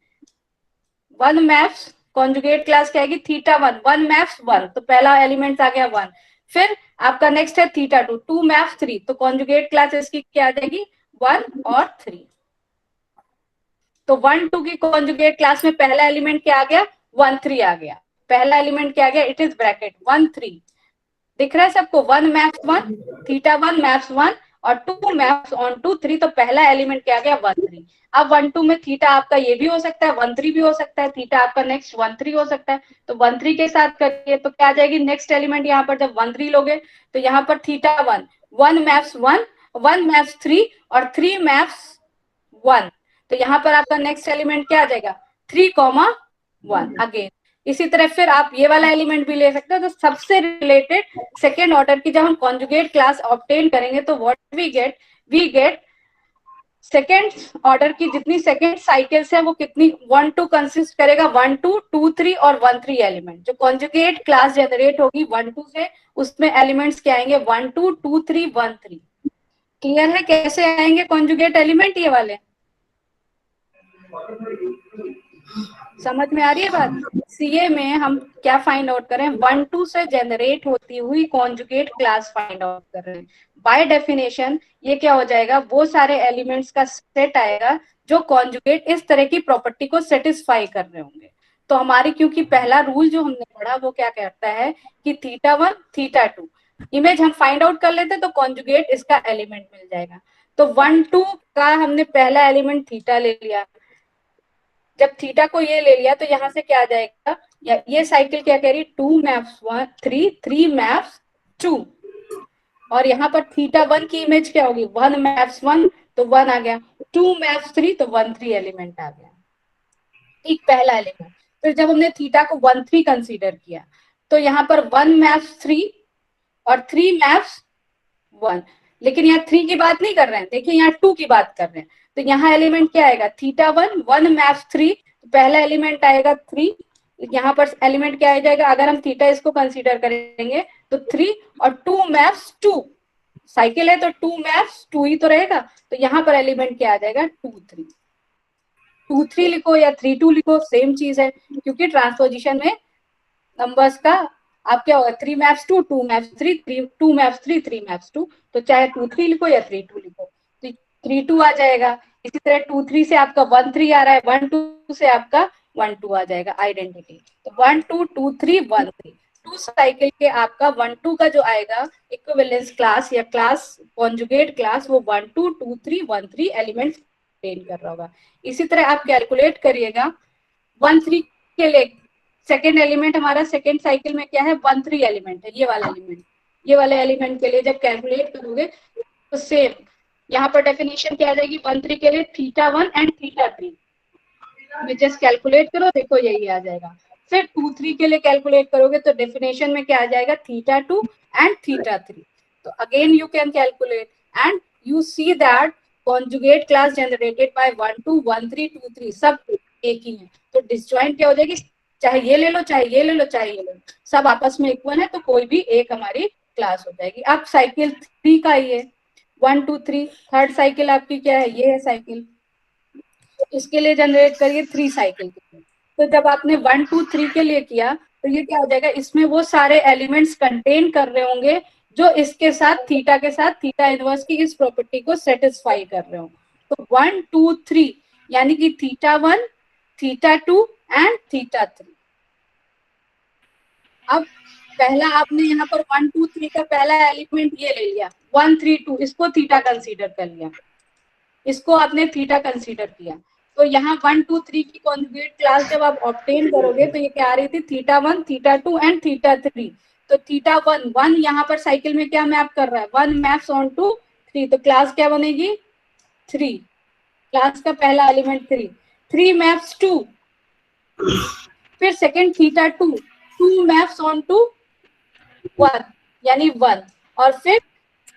1 मैप्स, कॉन्जुगेट क्लास क्या आएगी थीटा 1 1 मैप्स 1, तो पहला एलिमेंट आ गया 1। फिर आपका नेक्स्ट है थीटा 2 2 मैप्स 3, तो कॉन्जुगेट क्लास इसकी क्या आ जाएगी 1 और 3। तो 1 2 की कॉन्जुगेट क्लास में पहला एलिमेंट क्या आ गया 1 3 आ गया, पहला एलिमेंट क्या आ गया इट इज ब्रैकेट 1 3, दिख रहा है सबको 1 मैप्स 1 थीटा 1 मैप्स 1 और 2 मैप्स ऑन 2 3, तो पहला एलिमेंट क्या आ गया 1 3। अब 1 2 में थीटा आपका ये भी हो सकता है 1 3 भी हो सकता है, थीटा आपका नेक्स्ट 1 3 हो सकता है, तो 1 3 के साथ करिए तो क्या आ जाएगी नेक्स्ट एलिमेंट यहाँ पर जब 1 3 लोगे तो यहाँ पर थीटा 1 1 मैप्स 1 1 मैप्स 3 और 3 मैप्स 1, तो यहाँ पर आपका नेक्स्ट एलिमेंट क्या आ जाएगा 3 1 अगेन। इसी तरह फिर आप ये वाला एलिमेंट भी ले सकते हो। तो सबसे रिलेटेड सेकेंड ऑर्डर की जब हम कॉन्जुगेट क्लास ऑब्टेन करेंगे तो what we get second order की जितनी सेकेंड साइकिल्स है वो कितनी 1 2 कंसिस्ट करेगा 1 2 2 3 और 1 3 एलिमेंट। जो कॉन्जुगेट क्लास जनरेट होगी 1 2 से उसमें एलिमेंट्स क्या आएंगे 1 2 2 3 1 3। क्लियर है कैसे आएंगे कॉन्जुगेट एलिमेंट ये वाले? समझ में आ रही है बात? सीए में हम क्या फाइंड आउट करें 1 2 से जनरेट होती हुई कॉन्जुगेट क्लास फाइंड आउट कर रहे हैं। बाय डेफिनेशन ये क्या हो जाएगा वो सारे एलिमेंट्स का सेट आएगा जो कॉन्जुगेट इस तरह की प्रॉपर्टी को सेटिस्फाई कर रहे होंगे। तो हमारी क्योंकि पहला रूल जो हमने पढ़ा वो क्या कहता है कि θ1 θ2 इमेज हम फाइंड आउट कर लेते तो कॉन्जुगेट इसका एलिमेंट मिल जाएगा। तो 1 2 का हमने पहला एलिमेंट थीटा ले लिया। जब थीटा को ये ले लिया तो यहाँ से क्या आ जाएगा या ये साइकिल क्या कह रही 2 मैप्स 1 3 3 मैप्स 2 और यहाँ पर θ1 की इमेज क्या होगी 1 मैप्स 1 तो 1 आ गया 2 मैप्स 3 तो 1 3 एलिमेंट आ गया। ठीक पहला एलिमेंट। फिर जब हमने थीटा को 1 3 कंसीडर किया तो यहाँ पर 1 मैप्स 3 और 3 मैप्स 1 लेकिन यहाँ 3 की बात नहीं कर रहे हैं देखिए यहाँ 2 की बात कर रहे हैं। तो यहाँ एलिमेंट क्या आएगा θ1 1 मैप्स 3 तो पहला एलिमेंट आएगा 3। यहाँ पर एलिमेंट क्या आ जाएगा अगर हम थीटा इसको कंसीडर करेंगे तो 3 और 2 मैप्स 2 साइकिल है तो 2 मैप्स 2 ही तो रहेगा। तो यहाँ पर एलिमेंट क्या आ जाएगा 2 3 2 3 लिखो या 3 2 लिखो सेम चीज है क्योंकि ट्रांसपोजिशन में नंबर्स का आप क्या होगा 3 मैप्स 2 2 मैप्स 3 3 2 मैप्स 3 3 मैप्स 2 तो चाहे 2 3 लिखो या 3 2 लिखो तो 3 2 आ जाएगा। इसी तरह 2 3 से आपका 1 3 आ रहा है 1 2 से आपका 1 2 आ जाएगा आइडेंटिटी। तो 1 2 2 3 1 3 2 साइकिल के आपका 1 2 का जो आएगा इक्विवेलेंस क्लास या क्लास कॉन्जुगेट क्लास वो 1 2 2 3 1 3 एलिमेंट्स कंटेन कर रहा होगा। इसी तरह आप कैलकुलेट करिएगा 1 3 के लिए सेकेंड एलिमेंट हमारा सेकेंड साइकिल में क्या है 1 3 एलिमेंट है ये वाले एलिमेंट के लिए जब कैलकुलेट करोगे तो सेम यहाँ पर डेफिनेशन क्या आ जाएगी 1 3 के लिए θ1 एंड θ3 में जस्ट कैलकुलेट करो देखो यही आ जाएगा। फिर 2 3 के लिए कैलकुलेट करोगे तो डेफिनेशन में क्या आ जाएगा θ2 एंड θ3। तो again you can calculate and you see that conjugate class generated by 1 2 1 3 2 3 सब एक ही है। तो डिसजॉइंट क्या हो जाएगी चाहे ये ले लो चाहे ये ले लो चाहे ये ले लो सब आपस में इक्वल है तो कोई भी एक हमारी क्लास हो जाएगी। अब साइकिल 3 का ही है 1 2 3 थर्ड साइकिल आपकी क्या है ये है साइकिल इसके लिए जनरेट करिए 3 साइकिल के लिए। तो जब आपने 1 2 3 के लिए किया तो ये क्या हो जाएगा इसमें वो सारे एलिमेंट्स कंटेन कर रहे होंगे जो इसके साथ थीटा इनवर्स की इस प्रॉपर्टी को सेटिस्फाई कर रहे हो। तो 1 2 3 यानी कि θ1 θ2 एंड θ3। अब पहला आपने यहाँ पर 1 2 3 का पहला एलिमेंट ये ले लिया 1 3 2 इसको थीटा कंसीडर कर लिया इसको आपने थीटा कंसीडर किया। तो यहाँ 1 2 3 की कॉन्जुगेट क्लास जब आप ऑब्टेन करोगे तो ये क्या आ रही थी θ1 θ2 एंड θ3। तो θ1 1 यहाँ पर साइकिल में क्या मैप कर रहा है 1 मैप्स ऑन टू 3 तो क्लास क्या बनेगी 3 क्लास का पहला एलिमेंट 3 3 मैप्स 2 फिर सेकेंड θ2 2 मैप्स ऑन टू 1 यानी 1 और फिर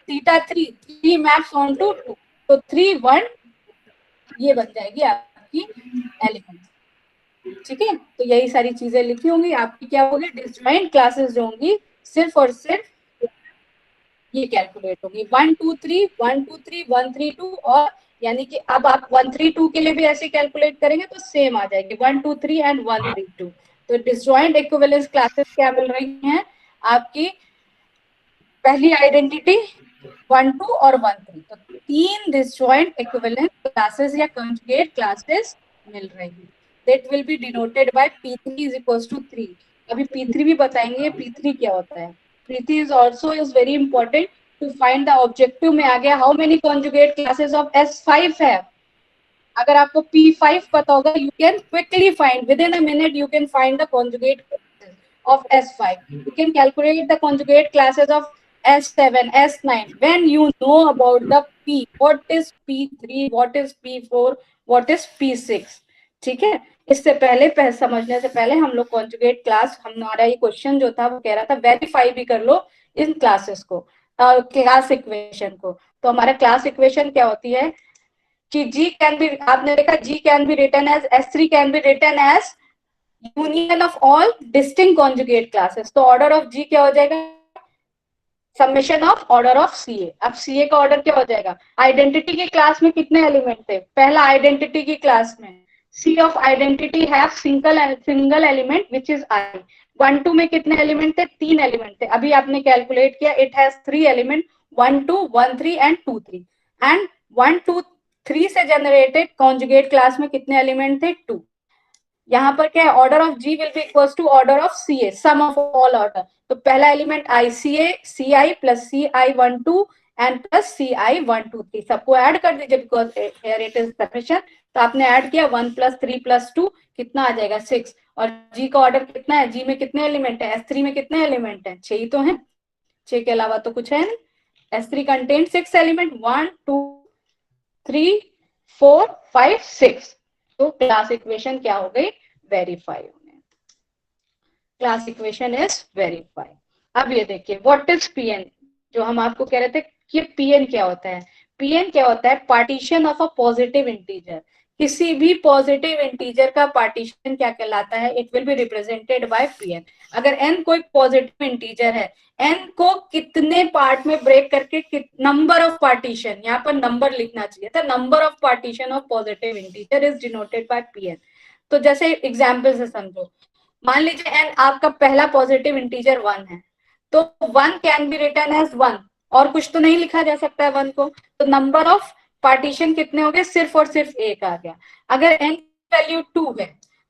θ3 3 मैप्स ऑन टू 2 तो 3 1 ये बन जाएगी आपकी एलिमेंट। ठीक है तो यही सारी चीजें लिखी होंगी आपकी क्या होगी डिसजॉइंट क्लासेस जो होंगी सिर्फ और सिर्फ ये कैलकुलेट होगी 1 2 3 1 2 3 1 3 2 और यानी कि अब आप 1 3 2 के लिए भी ऐसे कैलकुलेट करेंगे तो सेम आ जाएगी 1 2 3 एंड 1 3 2। तो डिसजॉइंट इक्विवेलेंस क्लासेस क्या मिल रही हैं आपकी पहली आइडेंटिटी 1 2 और 1 3 तो 3 डिसजॉइंट इक्विवेलेंस क्लासेस या कंजुगेट क्लासेस मिल रही है that will be denoted by p3 is equals to 3। अभी p3 भी बताएंगे p3 क्या होता है। p3 is also is very important to find the objective में आ गया how many conjugate classes of S5 है। अगर आपको P5 पता होगा you can quickly find within a minute you can find the conjugate classes of S5. You can calculate the conjugate classes of S7, S9 when you know about the P. What is P3? What is P4? What is P6? ठीक है, इससे पहले समझने से पहले हम लोग कॉन्जुगेट क्लास, हमारा ये क्वेश्चन जो था वो कह रहा था वेरीफाई भी कर लो इन क्लासेस को, क्लास इक्वेशन को। तो हमारा क्लास इक्वेशन क्या होती है कि G कैन बी, आपने देखा G can be written as S3 can be written as union of all distinct conjugate classes. तो ऑर्डर ऑफ G क्या हो जाएगा, summation of order of CA. अब सीए का ऑर्डर क्या हो जाएगा, आइडेंटिटी की क्लास में कितने एलिमेंट थे, पहला आइडेंटिटी की क्लास में C of identity have single element which is I. 1 2 में कितने एलिमेंट थे, 3 एलिमेंट थे। अभी आपने कैलकुलेट किया, it has 3 element, 1 2 1 3 and 2 3। And 1 2 3 से जनरेटेड कॉन्जुगेट क्लास में कितने एलिमेंट थे, 2। यहाँ पर क्या है, order of G will be equals to order of C a, sum of all order. तो पहला element I C a, C I plus C I 1 2 and plus C I 1 2 3, सबको ऐड कर दीजिए because here it is sufficient. तो आपने ऐड किया 1 प्लस 3 प्लस 2 कितना आ जाएगा 6। और जी का ऑर्डर कितना है, जी में कितने एलिमेंट है, S3 में कितने एलिमेंट है, 6 ही तो है, 6 के अलावा तो कुछ है नहीं। S3 contain 6 element, 1 2 3 4 5 6। तो क्लास इक्वेशन क्या हो गई, वेरीफाई होने, क्लास इक्वेशन इज वेरीफाई। अब ये देखिए व्हाट इज पीएन, जो हम आपको कह रहे थे कि पीएन क्या होता है। पीएन क्या होता है, partition of a positive integer. किसी भी पॉजिटिव इंटीजर का पार्टीशन क्या कहलाता है, it will be represented by PN. अगर एन कोई पॉजिटिव इंटीजर है, एन को कितने पार्ट में ब्रेक करके, नंबर ऑफ पार्टीशन, यहाँ पर नंबर लिखना चाहिए था, number of partition of positive integer is denoted by PN. तो जैसे एग्जाम्पल से समझो, मान लीजिए एन आपका पहला पॉजिटिव इंटीजर 1 है, तो 1 कैन बी रिटन एज 1, और कुछ तो नहीं लिखा जा सकता है 1 को। तो नंबर ऑफ पार्टीशन कितने हो गए, सिर्फ और सिर्फ एक आ गया। अगर एन की वैल्यू 2 है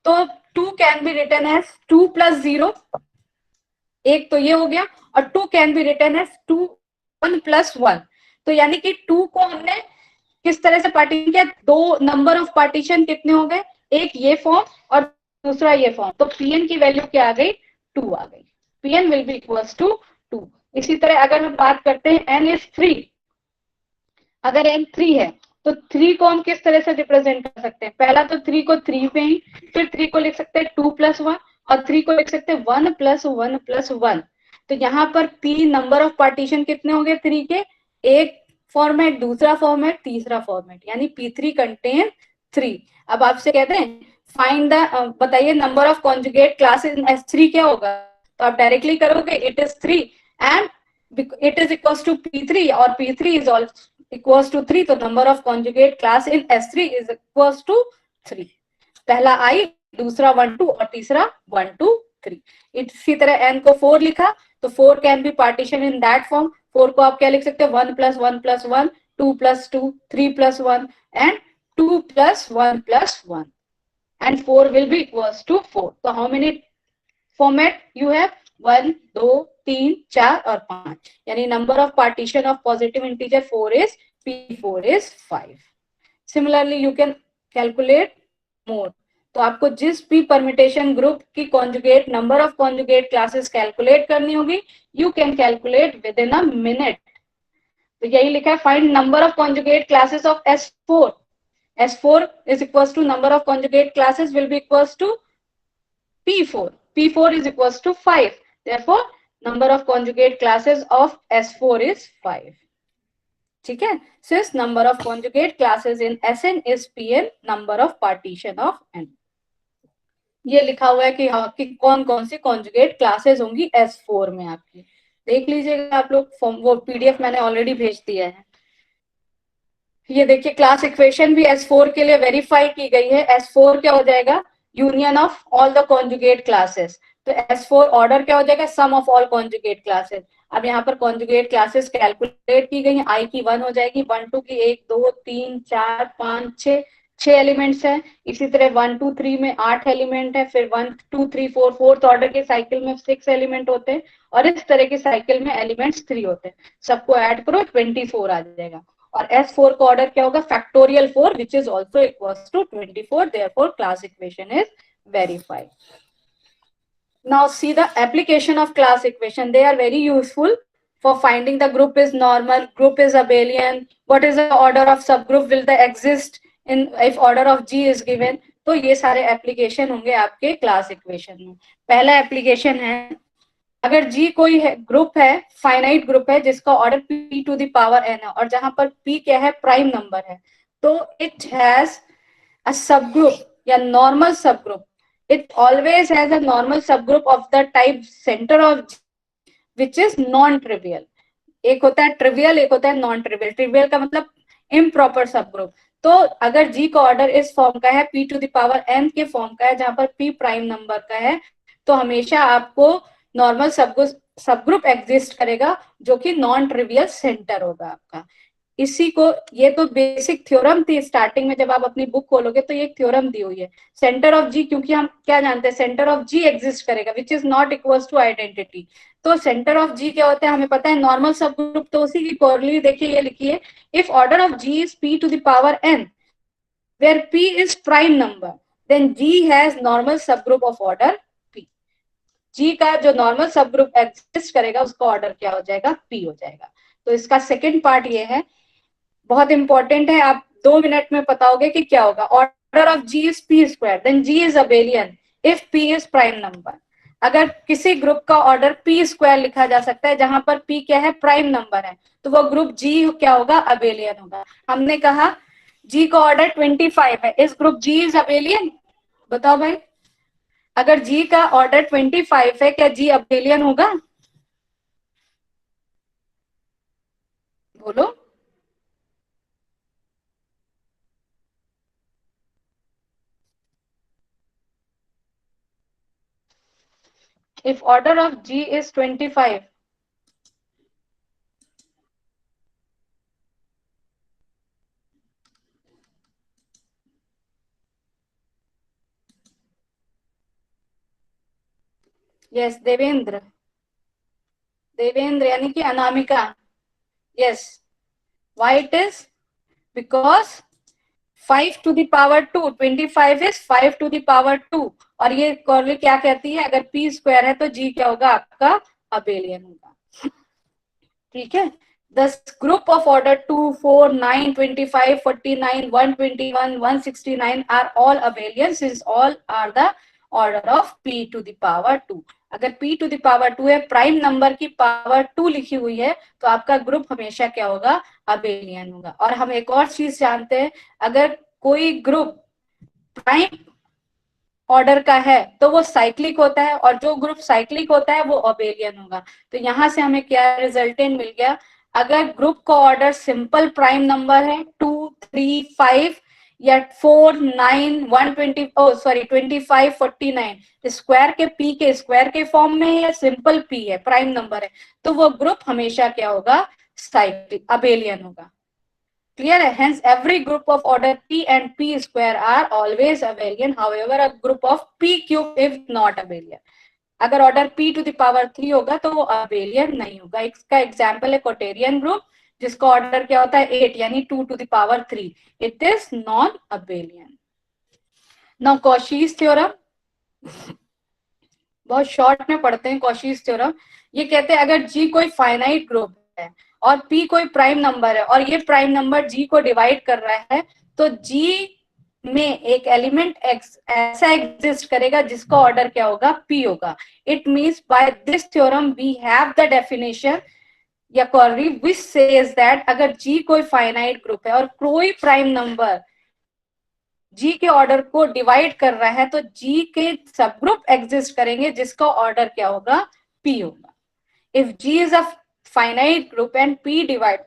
तो 2 can be written as 2 plus 0, एक तो ये हो गया, और 2 can be written as 2 1 plus 1। तो यानी कि 2 को हमने किस तरह से पार्टीशन किया, दो नंबर ऑफ पार्टीशन कितने हो गए, एक ये फॉर्म और दूसरा ये फॉर्म। तो पीएन की वैल्यू क्या आ गई, 2 आ गई। PN will be equals to 2। इसी तरह अगर हम बात करते हैं एन इज 3, अगर एन 3 है तो 3 को हम किस तरह से रिप्रेजेंट कर सकते हैं, पहला तो 3 को 3 पे ही, फिर 3 को लिख सकते हैं 2 प्लस 1, और 3 को लिख सकते हैं 1 प्लस 1 प्लस 1। तो यहाँ पर पी नंबर ऑफ पार्टीशन कितने हो गए 3 के, एक फॉर्मेट, दूसरा फॉर्मेट, तीसरा फॉर्मेट, यानी P3 कंटेन 3। अब आपसे कहते हैं फाइंड द, बताइए number of conjugate classes in S3 क्या होगा, तो आप डायरेक्टली करोगे it is 3 and it is equals to P3 और P3 is also equals to 3। तो number of conjugate class in S3 is equals to 3। पहला I, दूसरा 1 2 और तीसरा 1 2 3। इसी तरह n को 4 लिखा तो 4 can be partition in that form. 4 को आप क्या लिख सकते हैं, 1 plus 1 plus 1, 2 plus 2, 3 plus 1 and 2 plus 1 plus 1, and 4 will be equals to 4। तो how many format you have, 1 2 3 4 और 5, यानी number of partition of positive integer 4 is P4 is 5. Similarly, you can calculate more. तो आपको जिस भी परमिटेशन ग्रुप की conjugate number of conjugate classes calculate करनी होगी, you can calculate with in a minute. तो यही लिखा है, find number of conjugate classes of S4. S4 is equals to number of conjugate classes will be equals to P4. P4 is equals to 5. Therefore, number of conjugate classes of S4 is 5. ठीक है, since number of conjugate classes in Sn is Pn, number of partition of n. ये लिखा हुआ है कि हाँ कि कौन कौन सी कॉन्जुगेट क्लासेस होंगी S4 में आपकी, देख लीजिएगा आप लोग, वो PDF मैंने ऑलरेडी भेज दिया है। ये देखिए क्लास इक्वेशन भी S4 के लिए वेरीफाई की गई है। S4 क्या हो जाएगा, union of all the conjugate classes. तो S4 ऑर्डर क्या हो जाएगा, सम ऑफ ऑल कॉन्जुगेट क्लासेस। अब यहाँ पर कॉन्जुगेट क्लासेस कैलकुलेट की गई है, I की 1 हो जाएगी, 1 2 की 1 2 3 4 5 6 एलिमेंट्स हैं। इसी तरह 1 2 3 में 8 एलिमेंट है, फिर 1 2 3 4 फोर्थ ऑर्डर के साइकिल में 6 एलिमेंट होते हैं, और इस तरह के साइकिल में एलिमेंट्स 3 होते हैं। सबको ऐड करो 24 आ जाएगा। और S4 का ऑर्डर क्या होगा, factorial 4 which is also equals to 24. Therefore, class equation is verified. Now see the application of class equation. They are very useful for finding the group is normal, group is abelian, what is the order of subgroup will they exist in if order of G is given. तो ये सारे एप्लीकेशन होंगे आपके क्लास इक्वेशन में। पहला एप्लीकेशन है, अगर जी कोई है ग्रुप है, फाइनाइट ग्रुप है जिसका order p to the power n है और जहां पर p क्या है, प्राइम नंबर है, तो it has a sub group या नॉर्मल सब group. It always has a normal सब group of the type centre of which is non trivial. एक होता है ट्रिवियल, एक होता है नॉन ट्रिवियल। ट्रिवियल का मतलब इम्प्रॉपर सब ग्रुप। तो अगर जी का ऑर्डर इस फॉर्म का है, p to the power n के फॉर्म का है जहां पर p प्राइम नंबर का है, तो हमेशा आपको नॉर्मल सब ग्रुप एग्जिस्ट करेगा जो कि नॉन ट्रिवियल सेंटर होगा आपका। इसी को, ये तो बेसिक थ्योरम थी स्टार्टिंग में, जब आप अपनी बुक खोलोगे तो ये एक थ्योरम दी हुई है। सेंटर ऑफ जी, क्योंकि हम क्या जानते हैं, सेंटर ऑफ जी एग्जिस्ट करेगा which is not equals to identity. तो सेंटर ऑफ जी क्या होता है हमें पता है, नॉर्मल सब ग्रुप। तो उसी की कोरली देखिए, ये लिखिए, if order of G is p to the power n where p is prime number then g has normal subgroup of order p। g का जो नॉर्मल सब ग्रुप एग्जिस्ट करेगा उसका ऑर्डर क्या हो जाएगा, p हो जाएगा। तो इसका सेकेंड पार्ट ये है, बहुत इंपॉर्टेंट है, आप 2 मिनट में बताओगे कि क्या होगा। Order of G is p square then g is abelian if p is prime number. अगर किसी ग्रुप का ऑर्डर p स्क्वायर लिखा जा सकता है जहां पर p क्या है, प्राइम नंबर है, तो वो ग्रुप g क्या होगा, अबेलियन होगा। हमने कहा g का ऑर्डर 25 है, इस ग्रुप g इज अबेलियन। बताओ भाई, अगर g का ऑर्डर 25 है, क्या g अबेलियन होगा? बोलो। If order of G is 25, yes, Devendra, Devendra यानी कि Anamika, yes, why it is? Because 5 to the power 2, 25 is 5 to the power 2, और ये कॉर्ली क्या कहती है, अगर p स्क्वायर है तो g क्या होगा आपका, अबेलियन होगा। ठीक है, the group of order 2, 4, 9, 25, 49, 121, 169 are all abelian since all are the order of p to the power 2। अगर p to the power 2 है, प्राइम नंबर की पावर 2 लिखी हुई है, तो आपका ग्रुप हमेशा क्या होगा, अबेलियन होगा। और हम एक और चीज जानते हैं, अगर कोई ग्रुप प्राइम ऑर्डर का है तो वो साइक्लिक होता है, और जो ग्रुप साइक्लिक होता है वो अबेलियन होगा। तो यहां से हमें क्या रिजल्टेंट मिल गया, अगर ग्रुप का ऑर्डर सिंपल प्राइम नंबर है 2, 3, 5 या 4, 9, 120 सॉरी 25, 49 स्क्वायर के p के स्क्वायर के फॉर्म में है या सिंपल p है, प्राइम नंबर है, तो वो ग्रुप हमेशा क्या होगा, साइक्लिक अबेलियन होगा। Clear? Hence, every group of order p and p square are always abelian. However, a group of p cube is not abelian. अगर order p to the power 3 होगा तो वो अबेलियन नहीं होगा। इसका एग्जांपल है क्वोटेरियन ग्रुप, जिसका ऑर्डर क्या होता है 8 यानी 2 to the power 3, it is non abelian. Now Cauchy's theorem, बहुत शॉर्ट में पढ़ते हैं कॉशीज थ्योरम। ये कहते हैं अगर g कोई फाइनाइट ग्रुप है और p कोई प्राइम नंबर है और ये प्राइम नंबर g को डिवाइड कर रहा है, तो g में एक एलिमेंट x ऐसा एग्जिस्ट करेगा जिसका ऑर्डर क्या होगा, p होगा। It means by this theorem we have the definition या क्वेरी व्हिच सेज दैट अगर g कोई फाइनाइट ग्रुप है और कोई प्राइम नंबर जी के ऑर्डर को डिवाइड कर रहा है, तो जी के सब ग्रुप एग्जिस्ट करेंगे जिसका ऑर्डर क्या होगा, पी होगा। If G is a finite group and P divide,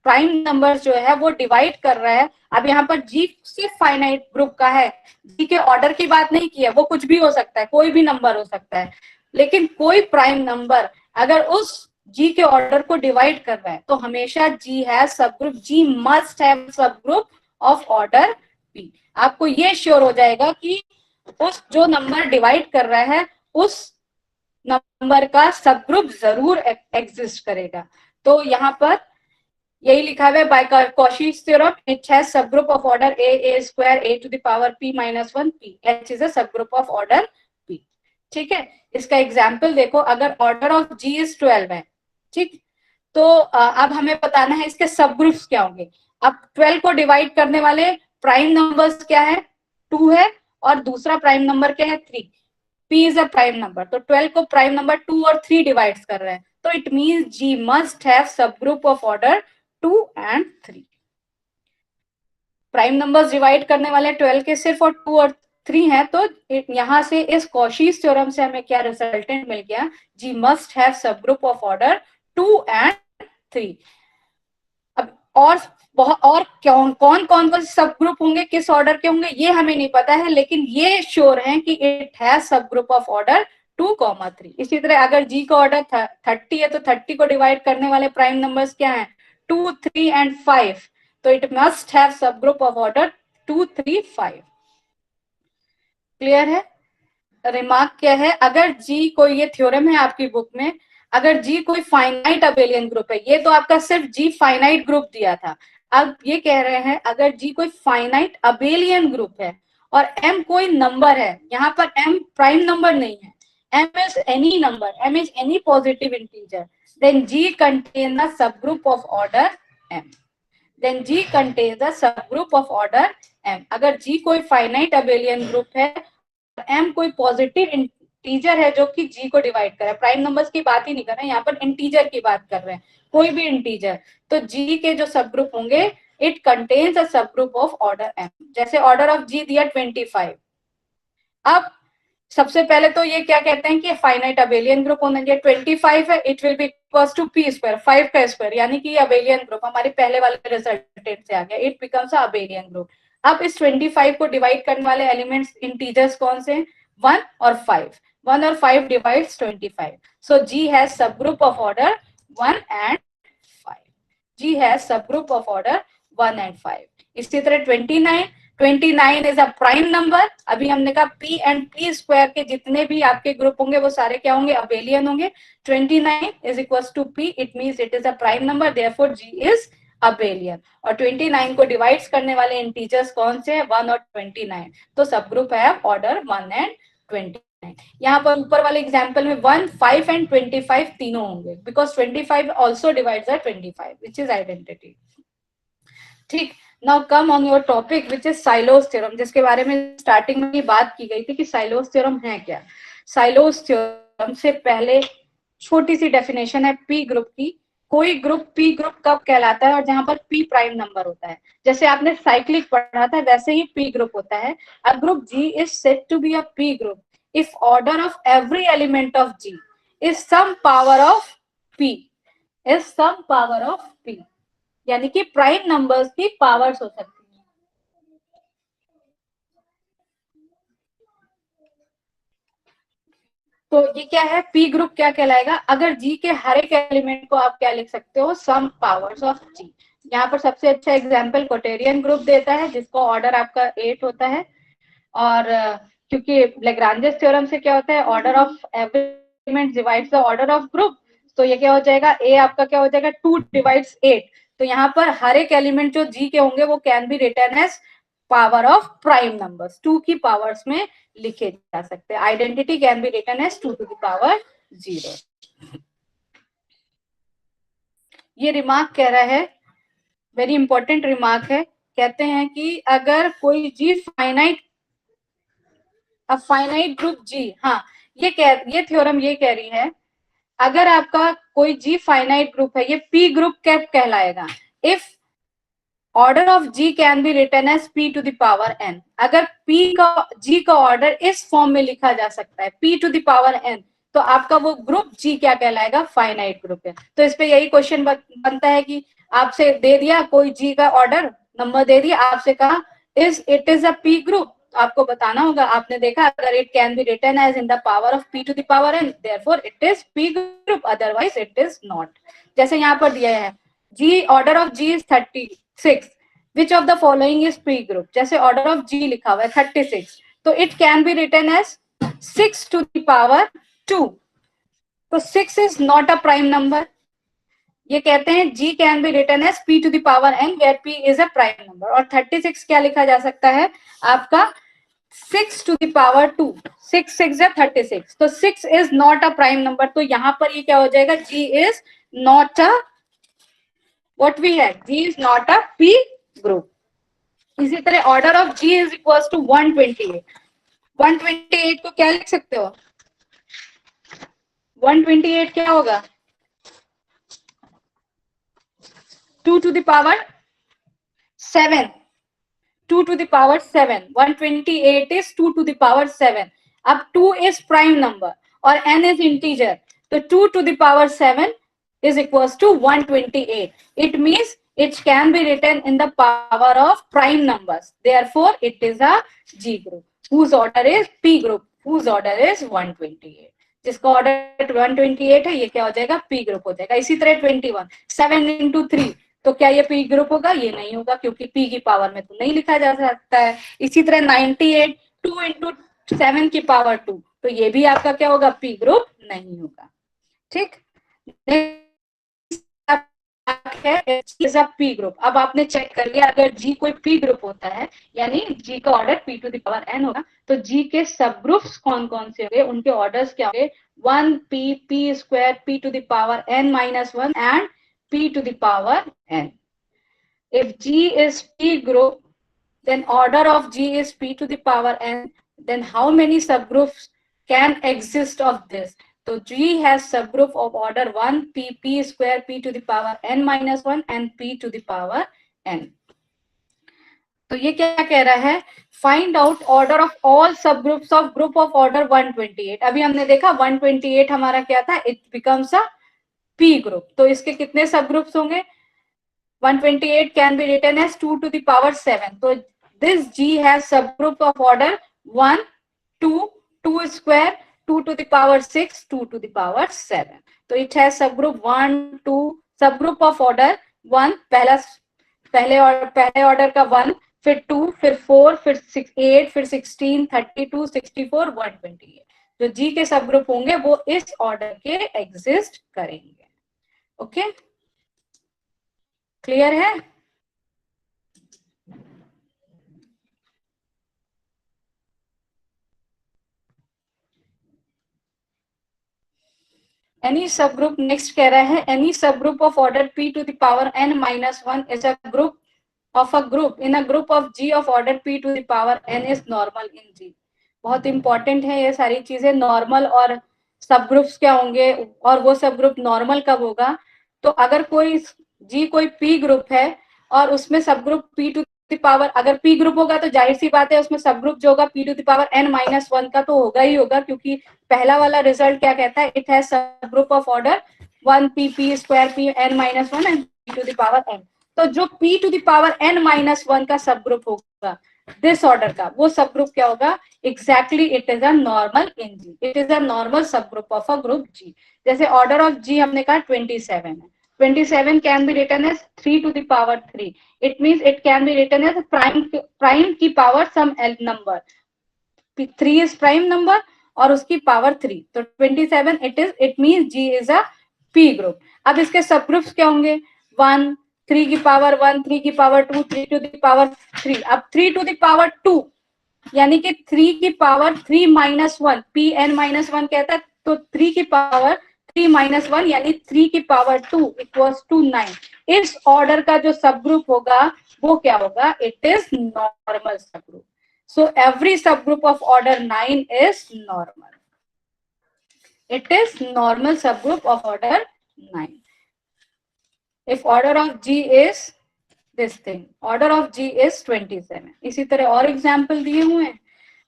prime number जो है वो डिवाइड कर रहा है। अब यहाँ पर जी सिर्फ फाइनाइट ग्रुप का है, जी के ऑर्डर की बात नहीं की है, वो कुछ भी हो सकता है, कोई भी नंबर हो सकता है, लेकिन कोई प्राइम नंबर अगर उस जी के ऑर्डर को डिवाइड कर रहा है तो हमेशा जी has sub group, ji must have sub group of order P. आपको ये श्योर हो जाएगा कि उस जो नंबर डिवाइड कर रहा है उस नंबर का सब ग्रुप जरूर एग्जिस्ट करेगा। तो यहाँ पर यही लिखा हुआ है by Cauchy's theorem, it has sub group of order a square a to the power p minus 1 p, h is a sub group of order p। ठीक है, इसका एग्जाम्पल देखो, अगर ऑर्डर ऑफ g इज 12 है, ठीक, तो अब हमें बताना है इसके सब ग्रुप्स क्या होंगे। अब 12 को डिवाइड करने वाले प्राइम नंबर्स क्या है, 2 है और दूसरा प्राइम नंबर क्या है 3. P is a prime number, तो 12 को प्राइम नंबर 2 और 3 डिवाइड्स कर रहे हैं, तो it means G must have sub group of order 2 and 3. Prime numbers divide करने वाले 12 के सिर्फ और 2 और 3 है, तो यहां से इस कॉशीज थ्योरम से हमें क्या रिजल्टेंट मिल गया, G must have sub group of order 2 and 3. अब और कौन कौन से सब ग्रुप होंगे, किस ऑर्डर के होंगे, ये हमें नहीं पता है, लेकिन ये श्योर है कि it has sub group of order 2,3. इसी तरह अगर G का ऑर्डर 30 है तो 30 को डिवाइड करने वाले प्राइम नंबर्स क्या हैं 2, 3 एंड 5, तो it must have sub group of order 2, 3, 5. Clear है? रिमार्क क्या है, अगर G कोई, ये थ्योरम है आपकी बुक में, अगर G कोई फाइनाइट अबेलियन ग्रुप है, ये तो आपका सिर्फ G फाइनाइट ग्रुप दिया था, अब ये कह रहे हैं अगर G कोई फाइनाइट अबेलियन ग्रुप है और M कोई नंबर है, यहाँ पर M प्राइम नंबर नहीं है, M is any number, M is any positive integer, then G contains a subgroup of order M. Then G contains a subgroup of order M. अगर G कोई फाइनाइट अबेलियन ग्रुप है, M कोई पॉजिटिव इंटीजर है जो कि G को डिवाइड कर रहा है, प्राइम नंबर्स की बात ही नहीं कर रहे हैं, यहाँ पर इंटीजर की बात कर रहे हैं, कोई भी इंटीजर, तो G के जो सब ग्रुप होंगे it contains a sub group of order M. जैसे ऑर्डर ऑफ G दिया 25. अब सबसे पहले तो ये क्या कहते हैं कि फाइनाइट अबेलियन ग्रुप होना चाहिए, 25 है, it will be equals to P square, 5 का स्क्वायर, यानी कि अबेलियन ग्रुप हमारे पहले वाले रिजल्टेंट से आ गया, it becomes a abelian group. अब इस 25 को डिवाइड करने वाले एलिमेंट्स इंटीजर्स कौन से, 1 और 5. 1 और 5 divides 25. So G has sub group of order 1 and 5. G has sub group of order 1 and 5. इसी तरह 29 इज अ प्राइम नंबर. अभी हमने कहा P एंड P स्क्वायर के जितने भी आपके ग्रुप होंगे वो सारे क्या होंगे, अबेलियन होंगे. 29 is equals to P, it means it is a prime number, therefore G is abelian. और 29 को डिवाइड्स करने वाले इंटीजर्स कौन से हैं, 1 और 29, तो सब ग्रुप है ऑर्डर 1 एंड 29. यहाँ पर ऊपर वाले एग्जांपल में 1, 5 एंड 25 तीनों होंगे, because 25 also divides the 25, which is identity. ठीक, now come on your topic which is Sylow's theorem, जिसके बारे में स्टार्टिंग में बात की गई थी कि साइलोस थ्योरम है क्या. साइलोस थ्योरम से पहले छोटी सी डेफिनेशन है पी ग्रुप की. कोई ग्रुप पी ग्रुप कब कहलाता है, और जहां पर पी प्राइम नंबर होता है, जैसे आपने साइक्लिक पढ़ा था वैसे ही पी ग्रुप होता है. A group G is said to be a P group if order of every element of G is some power of P, is some power of P, यानी कि प्राइम नंबर्स की पावर्स हो सकती है. तो ये क्या है, पी ग्रुप क्या कहलाएगा, अगर जी के हर एक एलिमेंट को आप क्या लिख सकते हो, सम पावर्स ऑफ जी. यहाँ पर सबसे अच्छा एग्जांपल क्वोटेरियन ग्रुप देता है जिसका ऑर्डर आपका 8 होता है. और क्योंकि लैग्रांजेस थ्योरम से क्या होता है, order of every element divides the order of group, तो ये क्या हो जाएगा, ए आपका क्या हो जाएगा 2 डिवाइड्स 8. तो यहाँ पर हर एक एलिमेंट जो जी के होंगे वो can be written as power of prime numbers, 2 की पावर्स में लिखे जा सकते हैं. Identity can be written as 2 to the power 0. ये रिमार्क कह रहा है, वेरी इंपॉर्टेंट रिमार्क है, कहते हैं कि अगर कोई जी फाइनाइट ग्रुप जी, हाँ ये थ्योरम ये कह रही है अगर आपका कोई जी फाइनाइट ग्रुप है, ये पी ग्रुप क्या कहलाएगा, if order of G can be written as p to the power n. अगर p का g का ऑर्डर इस फॉर्म में लिखा जा सकता है p to the power n, तो आपका वो ग्रुप g क्या कहलाएगा, फाइनाइट ग्रुप है. तो इस पे यही क्वेश्चन बनता है कि आपसे दे दिया कोई g का ऑर्डर नंबर दे दिया, आपसे कहा it is a p group, आपको बताना होगा, आपने देखा अगर it can be written as in the power of p to the power n, therefore it is p group, otherwise it is not. जैसे यहाँ पर दिया है g, order of g is 36, which of the following is p group, जैसे ऑर्डर ऑफ g लिखा हुआ है 36, तो it can be written as 6 to the power 2, तो 6 is not a prime number. ये कहते हैं g can be written as p to the power n where p is a prime number. और 36 क्या लिखा जा सकता है आपका 6 टू द पावर 2, 6 6 है 36, तो 6 is not a prime number. तो यहाँ पर ये क्या हो जाएगा, g is not a, what we have, G is not a P group. इसी तरह order of G is equal to 128. 128 को क्या लिख सकते हो? 128 क्या होगा? 2 to the power 7. 2 to the power 7. 128 is 2 to the power 7. अब 2 is prime number और n is integer. तो 2 to the power 7 is equals to 128. It means it can be written in the power of prime numbers. Therefore, it is a G group whose order is P group, whose order is 128. जिसका ऑर्डर 128 है ये क्या हो जाएगा? P ग्रुप हो जाएगा. इसी तरह 21 7 into 3 तो क्या ये P ग्रुप होगा? ये नहीं होगा क्योंकि P की पावर में तो नहीं लिखा जा सकता है. इसी तरह 98 2 into 7 की पावर 2 तो ये भी आपका क्या होगा? P ग्रुप नहीं होगा. ठीक है P ग्रुप. अब आपने चेक कर लिया अगर G कोई P ग्रुप होता है यानी G का order P to the power n होगा तो G के सब ग्रुप्स कौन कौन से होंगे? उनके ऑर्डर्स क्या होंगे? 1p p square p to the power n minus 1 and p to the power n. If G is P group, then order of G is p to the power n. Then how many subgroups can exist of this? So G has subgroup of order 1 p p square p to the power n minus 1 and p to the power n. तो ये क्या कह रहा है? Find out order of all sub groups of group of order 128. अभी हमने देखा 128 हमारा क्या था? It becomes a P group. तो इसके कितने सब ग्रुप्स होंगे? 128 can be written as 2 to the power 7. So this G has subgroup of order 1, 2, 2 square, 2 to the power 6, 2 to the power 7. So it has subgroup 1, 2, subgroup of order 1, पहले ऑर्डर का 1, फिर 2, फिर 4, फिर 6, 8, फिर 16, 32, 64, 128. जो G के सब ग्रुप होंगे वो इस ऑर्डर के एग्जिस्ट करेंगे. ओके क्लियर है? Any subgroup next कह रहा है any subgroup of order p to the power n minus 1 is a group of a group in a group of G of order p to the power n is normal in G. बहुत इंपॉर्टेंट है ये सारी चीजें. नॉर्मल और सब ग्रुप्स क्या होंगे और वो सब ग्रुप नॉर्मल कब होगा? तो अगर कोई G कोई P ग्रुप है और उसमें सब group p to the power अगर P ग्रुप होगा तो जाहिर सी बात है उसमें सब ग्रुप जो होगा p to the power n minus 1 का तो होगा ही होगा क्योंकि पहला वाला रिजल्ट क्या कहता है? It has sub group of order 1 p p square p n minus 1 and p to the power n. तो जो p to the power n minus 1 का सब ग्रुप होगा दिस ऑर्डर का वो सब ग्रुप क्या होगा? Exactly it is a normal in G. It is a normal सब group of a group G. जैसे ऑर्डर ऑफ G हमने कहा 27 है. 27 can be written as 3 to the power 3. It means it can be written as prime की power some number. 3 is prime number और उसकी पावर 3. तो 27 it means G is a P group. अब इसके सब ग्रुप्स क्या होंगे? 1 3 की पावर 1 3 की पावर 2 3 to the power 3. अब 3 to the power 2 यानी कि 3 की power 3 minus 1 p n minus 1 कहता है तो 3 की पावर 3 minus 1 यानी 3 की पावर 2 equals to 9. इस ऑर्डर का जो सब ग्रुप होगा वो क्या होगा? इट इज नॉर्मल सब group. So every subgroup of order 9 is normal. It is normal subgroup of order 9. If order of G is this thing, order of G is 27. इसी तरह और एग्जाम्पल दिए हुए हैं.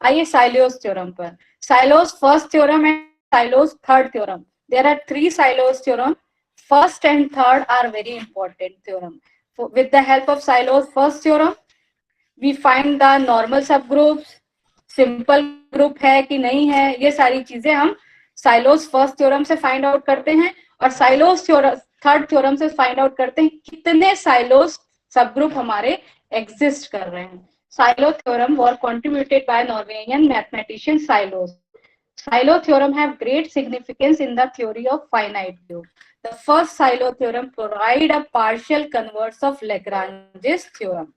आइए साइलोस थ्योरम पर. Silos first theorem and silos third theorem. There are 3 Silos theorem. First and third are very important theorem. With the help of Silos first theorem, we find the normal subgroups, simple group है कि नहीं है, ये सारी चीजें हम साइलोस फर्स्ट थ्योरम से फाइंड आउट करते हैं और साइलोस थर्ड थ्योरम से फाइंड आउट करते हैं कितने साइलोस सब ग्रुप हमारे एग्जिस्ट कर रहे हैं. Silo theorem was contributed by Norwegian mathematician Silos. Silo theorem have great significance in the theory of finite group. The first Silo theorem provide a partial converse of Lagrange's theorem.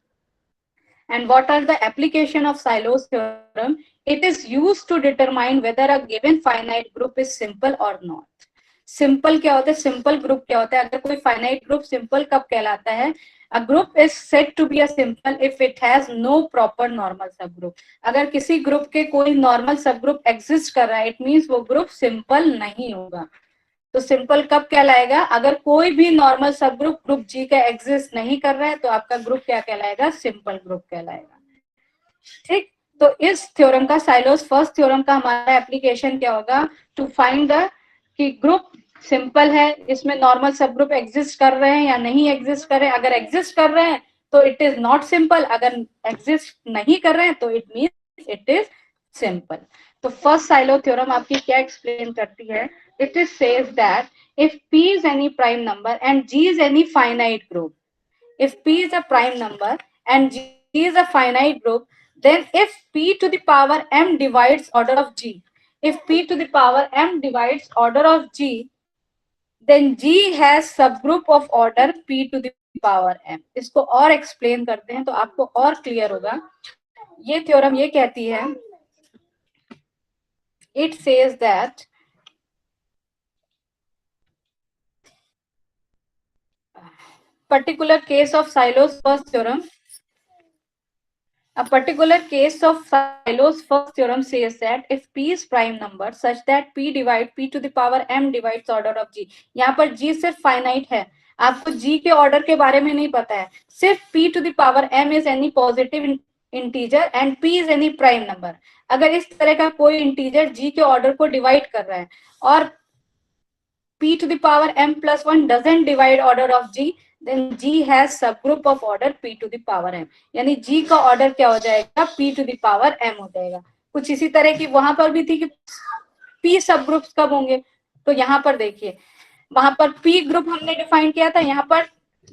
And what are the application of Silo's theorem? It is used to determine whether a given finite group is simple or not. Simple क्या होता है, सिंपल ग्रुप क्या होता है, अगर कोई फाइनाइट ग्रुप सिंपल कब कहलाता है, a group is said to be a simple if it has no proper normal सब ग्रुप। अगर किसी ग्रुप के कोई नॉर्मल सब ग्रुप एग्जिस्ट कर रहा है, इट मीन्स वो ग्रुप सिंपल नहीं होगा। तो सिंपल कब कहलाएगा, अगर कोई भी नॉर्मल सब ग्रुप ग्रुप जी का एग्जिस्ट नहीं कर रहा है, तो आपका ग्रुप क्या कहलाएगा, सिंपल ग्रुप कहलाएगा। ठीक, तो इस थ्योरम का, साइलोस फर्स्ट थ्योरम का हमारा एप्लीकेशन क्या होगा, टू फाइंड द कि ग्रुप सिंपल है, इसमें नॉर्मल सब ग्रुप एग्जिस्ट कर रहे हैं या नहीं एग्जिस्ट कर रहे हैं। अगर एग्जिस्ट कर रहे हैं तो इट इज नॉट सिंपल, अगर एग्जिस्ट नहीं कर रहे हैं तो it means it is simple. तो फर्स्ट साइलो थ्योरम आपकी क्या एक्सप्लेन करती है, it is says that if p is any prime number and g is any finite group, if p is a prime number and g is a finite group, then if p to the power m divides order of g, if p to the power m divides order of g, then g has subgroup of order p to the power m। इसको और एक्सप्लेन करते हैं तो आपको और क्लियर होगा। ये थ्योरम ये कहती है, it says that particular case of Syloh's first theorem, a particular case of Syloh's first theorem says that if p is prime number such that p divide p to the power m divides order of g। यहाँ पर g सिर्फ फाइनाइट है, आपको g के ऑर्डर के बारे में नहीं पता है, सिर्फ p to the power m is any positive integer and p is any prime number। अगर इस तरह का कोई इंटीजर g के ऑर्डर को डिवाइड कर रहा है और p to the power m plus 1 doesn't divide order of g, then g has subgroup of order p to the power m। यानी g का ऑर्डर क्या हो जाएगा, p to the power m हो जाएगा। कुछ इसी तरह की वहां पर भी थी कि p सब ग्रुप्स कब होंगे, तो यहाँ पर देखिए, वहां पर p ग्रुप हमने डिफाइन किया था, यहाँ पर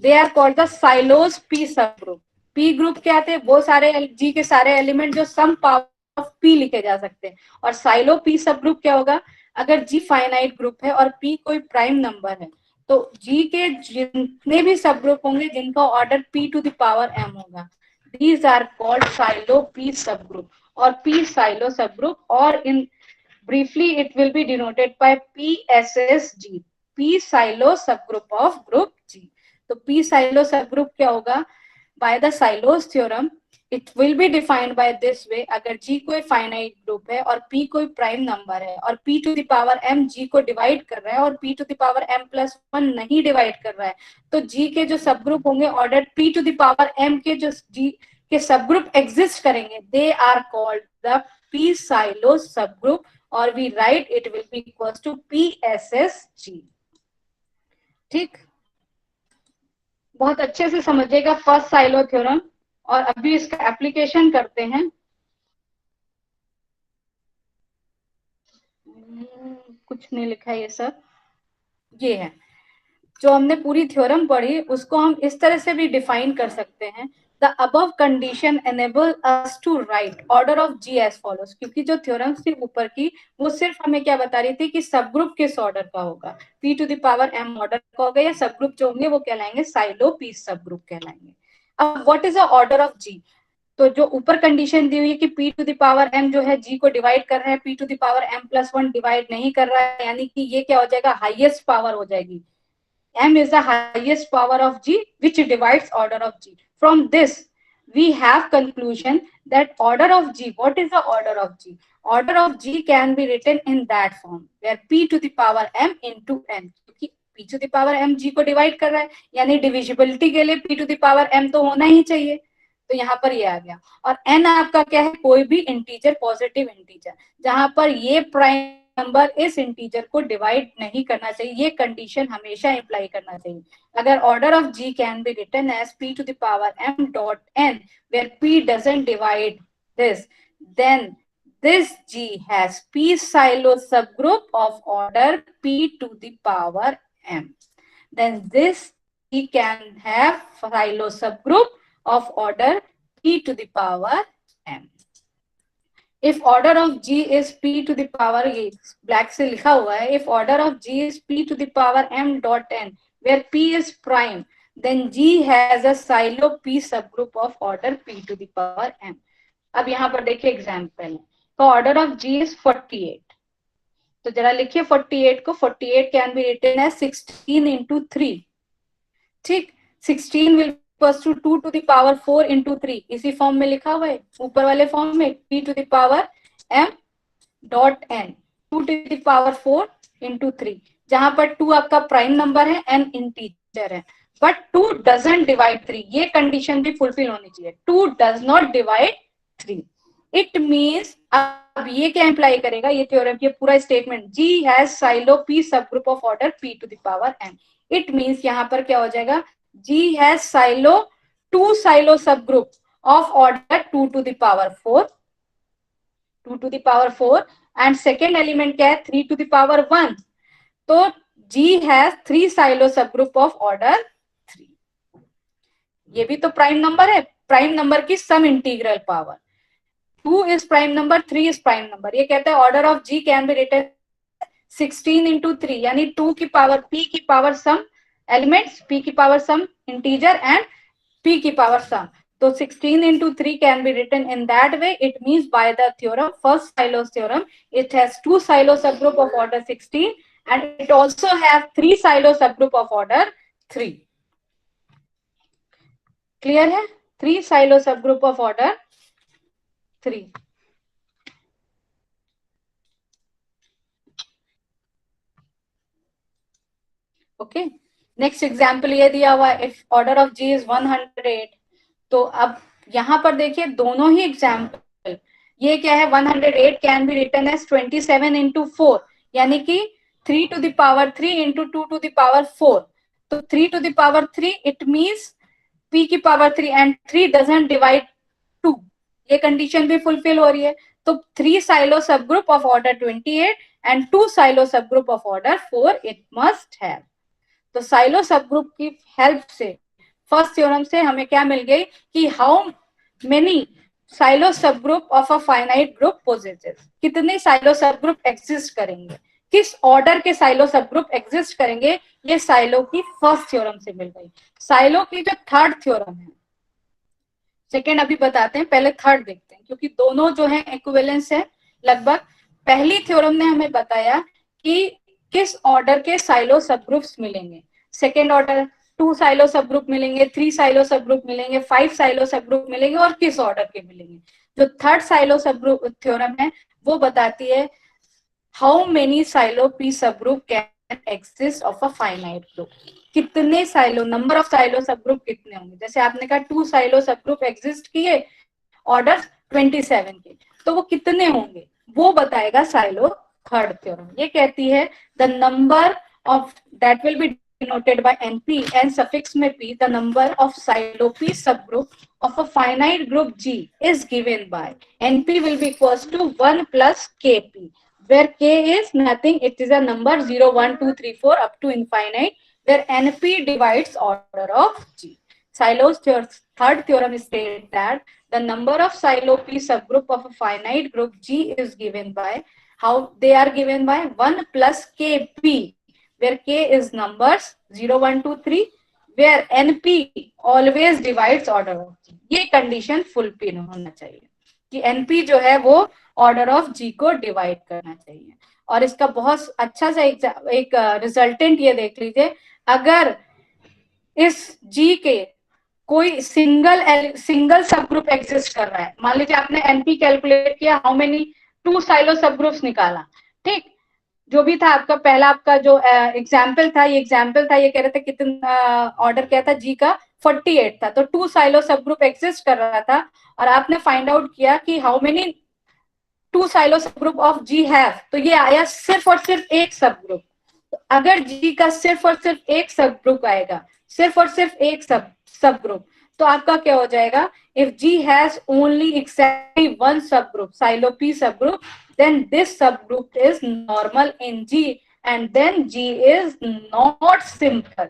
they are called the Sylow's p subgroup. p group क्या थे, वो सारे g के सारे एलिमेंट जो सम पावर ऑफ p लिखे जा सकते हैं। और साइलो p सब ग्रुप क्या होगा, अगर g फाइनाइट ग्रुप है और p कोई प्राइम नंबर है, तो g के जितने भी सब ग्रुप होंगे जिनका order p to the power m होगा, these are called Sylow p subgroup और p साइलो सब ग्रुप, और in briefly it will be denoted by PSSG, p silo subgroup of group G। तो p silo subgroup क्या होगा, by the Syloh's theorem it will be defined by this way, अगर g कोई फाइनाइट ग्रुप है और p कोई प्राइम नंबर है और p to the power m g को डिवाइड कर रहा है और p to the power m plus 1 नहीं डिवाइड कर रहा है, तो g के जो सब ग्रुप होंगे order p to the power m के जो g के सब ग्रुप एग्जिस्ट करेंगे, they are called the p silo subgroup, और we write it will be equals to PSSG। ठीक, बहुत अच्छे से समझिएगा फर्स्ट साइलो थ्योरम, और अभी इसका एप्लीकेशन करते हैं। कुछ नहीं लिखा है ये सब, ये है जो हमने पूरी थ्योरम पढ़ी, उसको हम इस तरह से भी डिफाइन कर सकते हैं, the above condition enable us to write order of G as follows. क्योंकि जो थ्योरम थी ऊपर की, वो सिर्फ हमें क्या बता रही थी कि सब ग्रुप किस ऑर्डर का होगा, p to the power m order का होगा, या सब ग्रुप जो होंगे वो कहलाएंगे साइलो p सब ग्रुप कहलाएंगे। अब what is the order of g, तो जो ऊपर कंडीशन दी हुई है कि p to the power m जो है g को डिवाइड कर रहा है, p to the power m plus 1 divide नहीं कर रहा है, यानी कि ये क्या हो जाएगा, हाईएस्ट पावर हो जाएगी। m is the highest power of g which divides order of g। From this we have conclusion that order of g, what is the order of g, order of g can be written in that form where p to the power m into n, क्योंकि p to the power m g को डिवाइड कर रहा है, यानी डिविजिबिलिटी के लिए p to the power m तो होना ही चाहिए, तो यहाँ पर ये आ गया। और n आपका क्या है, कोई भी इंटीजर, पॉजिटिव इंटीजर, जहां पर ये प्राइम नंबर इस इंटीजर को डिवाइड नहीं करना चाहिए, ये कंडीशन हमेशा इंप्लाई करना चाहिए। अगर order of g can be written as p to the power m dot n where p doesn't divide this, then this g has p silo subgroup of order p to the power m, then this g can have silo subgroup of order p to the power m। If order of g is p to the power, ये black से लिखा हुआ है, if order of g is p to the power m dot n where p is prime, then g has a silo p subgroup of order p to the power m। अब यहाँ पर देखिए एग्जाम्पल, तो ऑर्डर ऑफ g is 48, तो जरा लिखिए 48 को, 48 can be written as 16 into 3, ठीक। 16 will equals to 2 to the power 4 into 3, इसी फॉर्म में लिखा हुआ है ऊपर वाले फॉर्म में, p to the power m dot n, 2 to the power 4 into 3, जहां पर 2 आपका प्राइम नंबर है, n इंटीजर है, बट 2 डजंट डिवाइड 3, ये कंडीशन भी फुलफिल होनी चाहिए, 2 does not divide 3। It means अब ये क्या इंप्लाई करेगा, ये थ्योरम, ये पूरा statement, G has Sylow P सब group of order P to the power n। It means यहाँ पर क्या हो जाएगा, G हैज साइलो 2 साइलो सब group of order 2 to the power 4, 2 to the power 4, and second element क्या है, 3 to the power 1, तो G हैज 3 साइलो सब ग्रुप ऑफ ऑर्डर 3। ये भी तो प्राइम नंबर है, प्राइम नंबर की सम integral power, 2 is prime number, 3 is prime number। ये कहता है order of G can be written 16 into 3, यानी 2 की पावर P की पावर सम एलिमेंट्स, P की power some integer and P की पावर सम, तो 16 into 3 can be written in that way। It means by the theorem, first Sylow's theorem, it has 2 Sylow subgroup of order 16 and it also have 3 Sylow subgroup of order 3। Clear है, 3 Sylow subgroup of order 3। Okay, next example ये दिया हुआ है, if order of G is 108, तो अब यहां पर देखिए दोनों ही एग्जाम्पल, ये क्या है, 108 can be written as 27 into 4, यानी कि 3 to the power 3 into 2 to the power 4, तो 3 to the power 3 it means P की पावर 3 एंड 3 डजंट डिवाइड 2, ये कंडीशन भी फुलफिल हो रही है, तो 3 साइलो सब group of order 28 and 2 Sylow सब group of order 4 it must have. तो साइलो सब ग्रुप की हेल्प से फर्स्ट थ्योरम से हमें क्या मिल गई कि हाउ मेनी साइलो सब group of a finite group possesses, कितने साइलो सब ग्रुप एग्जिस्ट करेंगे, किस ऑर्डर के साइलो सब ग्रुप एग्जिस्ट करेंगे, ये साइलो की फर्स्ट थ्योरम से मिल गई। साइलो की जो थर्ड थ्योरम है, सेकेंड अभी बताते हैं, पहले थर्ड देखते हैं, क्योंकि दोनों जो है इक्विवेलेंस है लगभग। पहली थ्योरम ने हमें बताया कि किस ऑर्डर के साइलो सब ग्रुप्स मिलेंगे, सेकेंड ऑर्डर 2 साइलो सब ग्रुप मिलेंगे, 3 साइलो सब ग्रुप मिलेंगे, 5 साइलो सब ग्रुप मिलेंगे, और किस ऑर्डर के मिलेंगे। जो थर्ड साइलो सब ग्रुप थ्योरम है वो बताती है हाउ मेनी साइलो पी सब group can exist of a finite group, कितने साइलो, नंबर ऑफ साइलो सब ग्रुप कितने होंगे। जैसे आपने कहा 2 साइलो सब ग्रुप एग्जिस्ट किए ऑर्डर 27 के, तो वो कितने होंगे वो बताएगा साइलो थर्ड थ्योरम। ये कहती है the number of that will B denoted by NP and suffix में P, the number of silo P subgroup of a finite group G is given by NP will be equals to 1 plus KP, where K is nothing, it is a number 0, 1, 2, 3, 4 up to infinite, where NP divides order of G. Silo's third theorem states that the number of silo P subgroup of a finite group G is given by, how they are given by 1 plus KP, where K is numbers 0, 1, 2, 3, where NP always divides order of G। ये कंडीशन फुलफिल होना चाहिए कि NP जो है वो ऑर्डर ऑफ G को डिवाइड करना चाहिए। और इसका बहुत अच्छा सा एक रिजल्टेंट ये देख लीजिए, अगर इस G के कोई सिंगल सब ग्रुप एग्जिस्ट कर रहा है, मान लीजिए आपने NP कैलकुलेट किया, हाउ मेनी 2 साइलो सब ग्रुप्स निकाला, ठीक, जो भी था आपका पहला आपका जो एग्जाम्पल था, ये एग्जाम्पल था, ये कह रहे थे कितना ऑर्डर क्या था G का 48 था, तो 2 साइलो सब ग्रुप एग्जिस्ट कर रहा था, और आपने फाइंड आउट किया कि हाउ मेनी 2 साइलो सब ग्रुप ऑफ G हैव, तो ये आया सिर्फ और सिर्फ एक सब ग्रुप। तो अगर G का सिर्फ और सिर्फ एक सब ग्रुप आएगा, सिर्फ और सिर्फ एक सब ग्रुप, तो आपका क्या हो जाएगा, if G has only exactly one सब ग्रुप, साइलो P सब group, then this subgroup is normal in G and then G is not simple।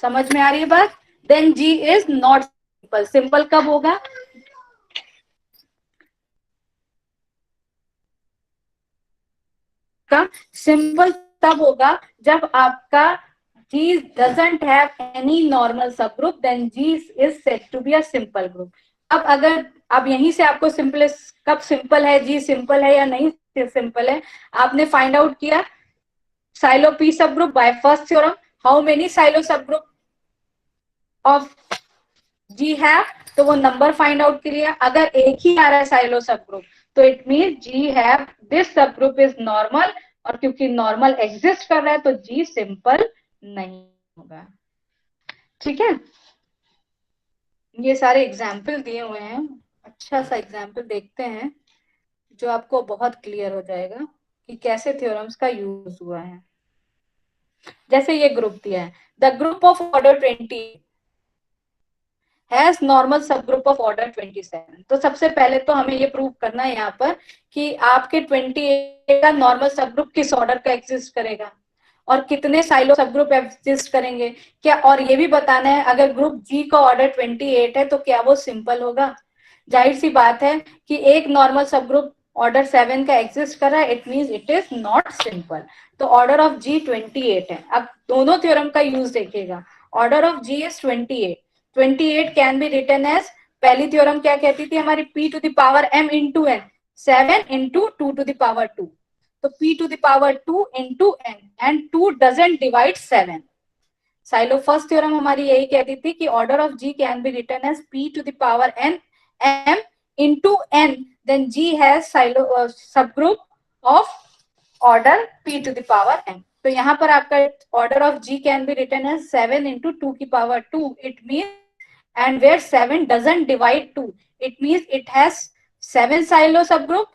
समझ में आ रही है बात, then G is not simple। simple कब होगा, का सिंपल तब होगा जब आपका G doesn't have any normal subgroup, then G is said to be a simple group। अब अगर अब यहीं से आपको सिंपल कब सिंपल है, G सिंपल है या नहीं सिंपल है, आपने फाइंड आउट किया साइलो पी सब group by first theorem, how many Sylow सब ग्रुप ऑफ जी है, तो वो नंबर फाइंड आउट कर लिया। अगर एक ही आ रहा है साइलो सब ग्रुप तो it mean G have this subgroup is normal, और क्योंकि नॉर्मल एग्जिस्ट कर रहा है तो जी सिंपल नहीं होगा। ठीक है, ये सारे एग्जाम्पल दिए हुए हैं, अच्छा सा एग्जाम्पल देखते हैं जो आपको बहुत क्लियर हो जाएगा कि कैसे थ्योरम्स का यूज हुआ है। जैसे ये ग्रुप दिया है, the group of order 20 has normal सब ग्रुप ऑफ ऑर्डर 27। तो सबसे पहले तो हमें ये प्रूव करना है यहाँ पर कि आपके 28 का नॉर्मल सब ग्रुप किस ऑर्डर का एग्जिस्ट करेगा और कितने साइलो सब ग्रुप एग्जिस्ट करेंगे क्या, और ये भी बताना है अगर ग्रुप जी का ऑर्डर 28 है तो क्या वो सिंपल होगा। जाहिर सी बात है कि एक नॉर्मल सब ग्रुप ऑर्डर 7 का एग्जिस्ट कर रहा है, it means it is not simple. तो ऑर्डर ऑफ जी 28 है। अब दोनों थ्योरम का यूज देखिएगा, order of G is 28, 28 can be written as, पहली थ्योरम क्या कहती थी हमारी, p to the power m into n, 7 into 2 to the power 2, तो p to the power 2 into n and 2 doesn't divide 7। Sylow first theorem हमारी यही कहती थी कि order of G can be written as p to the power n m into n, then g has Sylow सब group of order p to the power m। तो यहाँ पर आपका order of g can be written as 7 into 2 की power 2, it mean and where 7 doesn't divide 2, it means it has 7 silo subgroup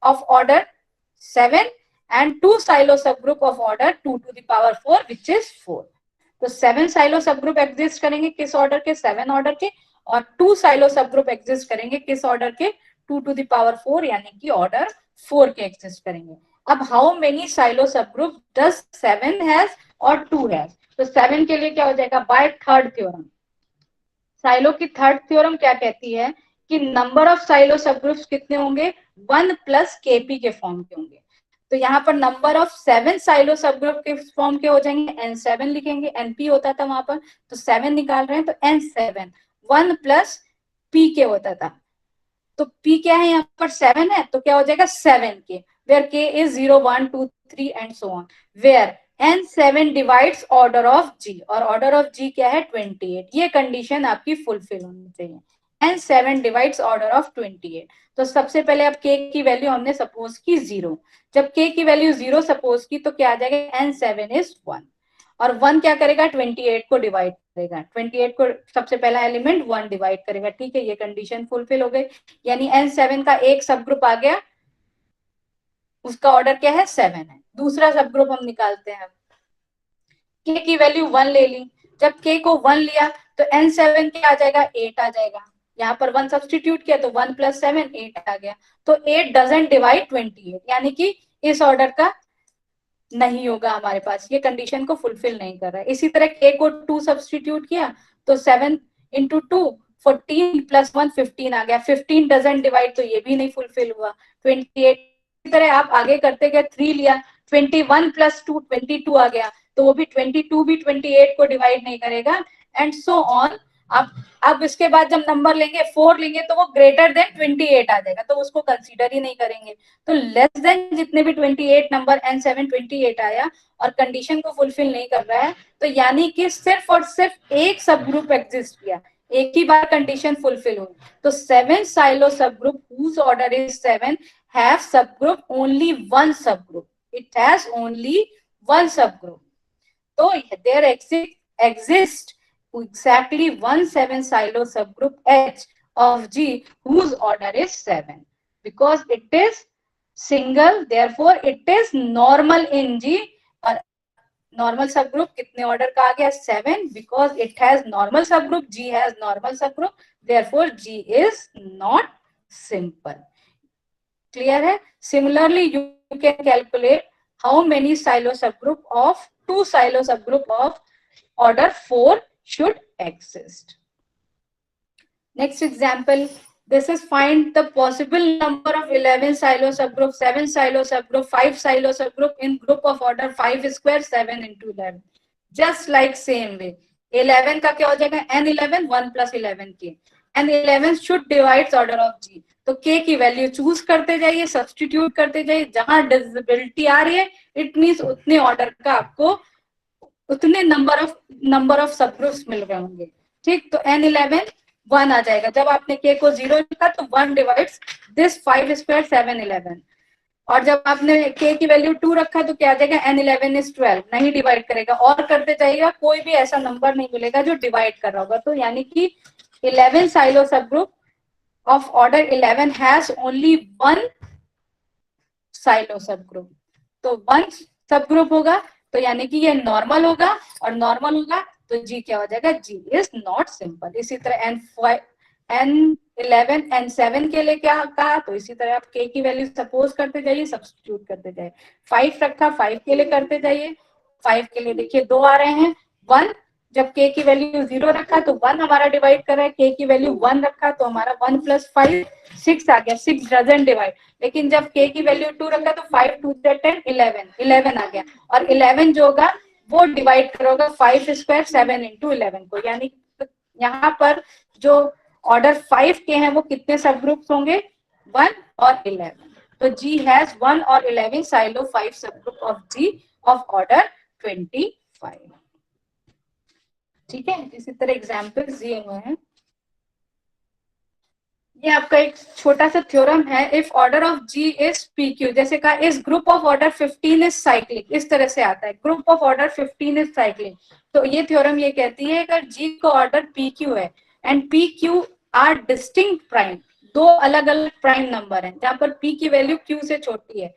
of order 7 and 2 silo subgroup of order 2 to the power 4 which is 4। तो 7 साइलो सबग्रुप एग्जिस्ट करेंगे किस ऑर्डर के, 7 ऑर्डर के, और 2 साइलो सबग्रुप एग्जिस्ट करेंगे किस ऑर्डर के, 2 टू द पावर 4 यानी कि ऑर्डर 4 के एग्जिस्ट करेंगे। अब how many silo subgroup does 7 has और 2 हैज, तो 7 के लिए क्या हो जाएगा, बाय थर्ड थ्योरम। साइलो की थर्ड थ्योरम क्या कहती है कि नंबर ऑफ साइलो सबग्रुप्स कितने होंगे, 1 प्लस केपी के फॉर्म के होंगे। तो यहाँ पर नंबर ऑफ 7 साइलो सबग्रुप के फॉर्म के हो जाएंगे, n7 लिखेंगे, np होता था वहां पर, तो 7 निकाल रहे हैं तो n7 1 प्लस p के होता था, तो p क्या है यहाँ पर 7 है, तो क्या हो जाएगा 7k, where k is 0 1 2 3 and so on, where n7 divides order of g, और ऑर्डर ऑफ g क्या है 28। ये कंडीशन आपकी फुलफिल होनी चाहिए, n7 डिवाइड्स ऑर्डर ऑफ 28। तो सबसे पहले अब k की वैल्यू हमने सपोज की 0, जब k की वैल्यू 0 सपोज की तो क्या आ जाएगा, n7 इज 1, और 1 क्या करेगा 28 को डिवाइड करेगा, 28 को सबसे पहला एलिमेंट 1 डिवाइड करेगा। ठीक है, ये कंडीशन फुलफिल हो गई, यानी n7 का एक सब ग्रुप आ गया, उसका ऑर्डर क्या है 7 है। दूसरा सब ग्रुप हम निकालते हैं, k की वैल्यू 1 ले ली, जब k को 1 लिया तो n7 क्या आ जाएगा 8 आ जाएगा, यहाँ पर 1 सब्स्टिट्यूट किया तो 1 प्लस 7 8 आ गया, तो 8 डजंट डिवाइड 28, यानी कि इस ऑर्डर का नहीं होगा हमारे पास, ये कंडीशन को फुलफिल नहीं कर रहा है। इसी तरह k को 2 सब्स्टिट्यूट किया तो 7 इंटू 2 14 प्लस 1 15 आ गया, 15 डजंट डिवाइड, तो ये भी नहीं फुलफिल हुआ 28। इसी तरह आप आगे करते गए 3 लिया, 21 प्लस 2 22 आ गया, तो वो भी 22 भी 28 को डिवाइड नहीं करेगा, एंड सो ऑन। अब इसके बाद जब नंबर लेंगे 4 लेंगे तो वो ग्रेटर देन 28 आ जाएगा, तो उसको कंसीडर ही नहीं करेंगे। तो लेस देन जितने भी 28 नंबर n7 28 आया और कंडीशन को फुलफिल नहीं कर रहा है, तो यानी कि सिर्फ और सिर्फ एक सब ग्रुप एग्जिस्ट किया, एक ही बार कंडीशन फुलफिल हुई। तो 7 साइलो सब group whose order is 7 have subgroup only one subgroup, it has only one subgroup, so there exists exactly 1 7 silo subgroup H of G whose order is 7, because it is single, therefore it is normal in G, और नॉर्मल सब ग्रुप कितने ऑर्डर का आ गया 7, बिकॉज इट हैज नॉर्मल सब ग्रुप, G हैज नॉर्मल सब group, therefore G is not simple. Clear है? Similarly you can calculate how many Sylow सब ग्रुप ऑफ 2 साइलो सब group of order 4 should exist. Next example, this is find the possible number of 11 silo subgroup, 7 silo subgroup, 5 silo subgroup in group of order 5 square 7 into 11. Just like same way, 11 का क्या हो जाएगा n11 1 plus 11 के, and 11 should divide order of G. तो के की वैल्यू चूज करते जाइए, सब्स्टिट्यूट करते जाइए, जहां डिविजिबिलिटी आ रही है इट मीन्स उतने ऑर्डर का आपको उतने नंबर ऑफ सब ग्रुप्स मिल रहे होंगे। ठीक, तो n11 1 आ जाएगा। जब आपने k को 0 लिखा तो 1 डिवाइड्स दिस 5 स्क्वायर 7 11, और जब आपने k की वैल्यू 2 रखा तो क्या आ जाएगा, n11 इज 12, नहीं डिवाइड करेगा, और करते जाइएगा, कोई भी ऐसा नंबर नहीं मिलेगा जो डिवाइड कर रहा होगा। तो यानी कि 11 साइलो सब group of order 11 has only one silo subgroup। तो वन सब ग्रुप होगा तो यानी कि ये नॉर्मल होगा, और नॉर्मल होगा तो जी क्या हो जाएगा, जी इज नॉट सिंपल। इसी तरह n11 n7 के लिए क्या कहा, तो इसी तरह आप k की वैल्यू सपोज करते जाइए, सब्स्टिट्यूट करते जाइए। 5 रखा, 5 के लिए करते जाइए, 5 के लिए देखिए 2 आ रहे हैं, 1 जब k की वैल्यू 0 रखा तो 1 हमारा डिवाइड कर रहा है, k की वैल्यू 1 रखा तो हमारा 1 + 5 6 आ गया, 6 डजंट डिवाइड। लेकिन जब k की वैल्यू 2 रखा तो 5 2 10 11 आ गया, और 11 जो होगा वो डिवाइड करोगे 5 स्क्वायर 7 × 11 को, यानी यहाँ पर जो ऑर्डर 5 के हैं वो कितने सब ग्रुप्स होंगे, 1 और 11। तो G हैज 1 और 11 साइलो 5 सब group of G of order 25। ठीक है, इसी तरह एग्जाम्पल्स दिए हुए हैं। ये आपका एक छोटा सा थ्योरम है, if order of G is P Q, जैसे कहा इस group of order 15 is cyclic, इस तरह से आता है, group of order 15 is cyclic. तो ये थ्योरम ये कहती है अगर जी का ऑर्डर पी क्यू है and P Q are distinct prime, दो अलग अलग प्राइम नंबर हैं जहां पर पी की वैल्यू क्यू से छोटी है,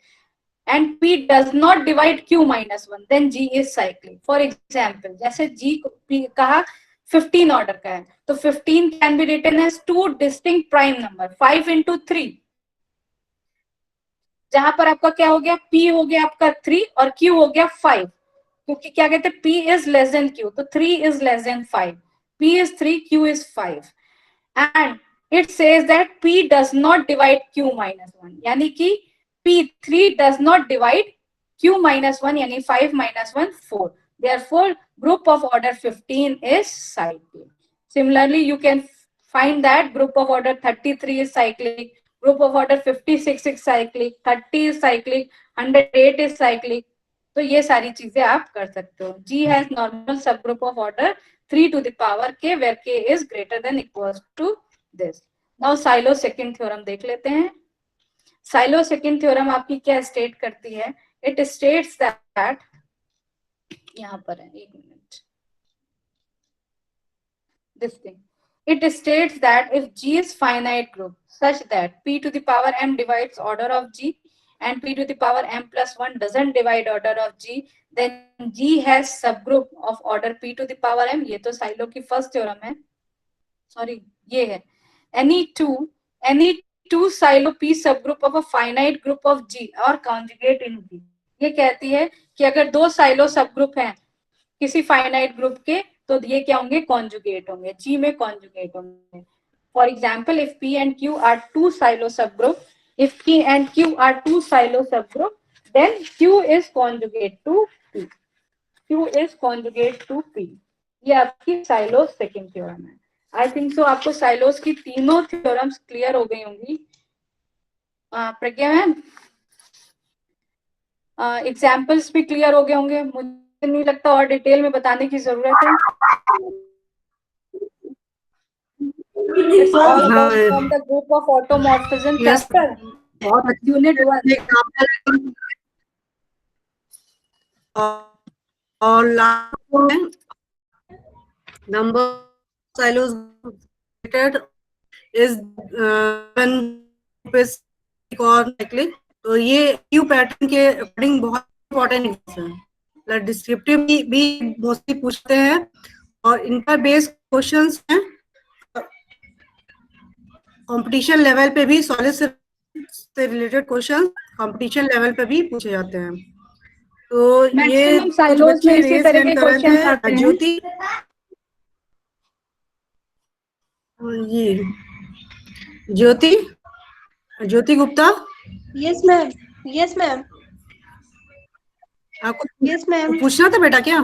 and p does not divide q minus 1, then g is cyclic। for example, जैसे g को p कहा 15 ऑर्डर का है तो 15 can be written as two distinct prime number 5 into 3, जहां पर आपका क्या हो गया, p हो गया आपका 3 और q हो गया 5, क्योंकि क्या कहते हैं p is less than q, तो 3 is less than 5, p is 3 q is 5, and it says that p does not divide q minus 1, यानी कि p3 does not divide q minus 1, यानी 5 minus 1 4, therefore group of order 15 is cyclic। Similarly, you can find that group of order 33 is cyclic, group of order 56 is cyclic, 30 is cyclic, 108 is cyclic। तो ये सारी चीजें आप कर सकते हो। G has normal subgroup of order 3 to the power k where k is greater than equals to this। Now silo second theorem देख लेते हैं। साइलो सेकंड थ्योरम आपकी क्या स्टेट करती है, इट स्टेट्स दैट, यहां पर है, एक minute, this thing, it states that if G is finite group such that p to the power m divides order of G and p to the power m plus 1 doesn't divide order of G, then G has subgroup of order p to the power m। ये तो साइलो की फर्स्ट थ्योरम है, सॉरी ये है, any two silo p subgroup of a finite group of G or conjugate in G। ये कहती है कि अगर दो साइलो सबग्रुप हैं किसी फाइनाइट ग्रुप के तो ये क्या होंगे, कॉन्जुगेट होंगे, G में कॉन्जुगेट होंगे। For example, if P and Q are two silo subgroup, if P and Q are two silo subgroup, then Q is conjugate to P, Q is conjugate to P। ये आपकी साइलो सेकंड थ्योरम है। आई थिंक सो आपको साइलोस की तीनों थ्योरम्स क्लियर हो गई होंगी। प्रज्ञा मैम, एग्जाम्पल्स भी क्लियर हो गए होंगे, मुझे नहीं लगता और डिटेल में बताने की जरूरत है। It's all about from the group of automorphism chapter, unit 1। और number silos is और cyclic, तो ये क्यू पैटर्न के अकॉर्डिंग बहुत इंपॉर्टेंट है। डिस्क्रिप्टिव भी मोस्टली पूछते हैं और इनका बेस्ड क्वेश्चंस हैं, कंपटीशन लेवल पे भी सॉलिड से रिलेटेड क्वेश्चन कंपटीशन लेवल पे भी पूछे जाते हैं। तो ये कुछ बच्चे रेज हैंड कर रहे थे। ज्योति, ये Jyoti Gupta. Yes ma'am, yes ma'am, आपको यस मैम। पूछना था बेटा क्या?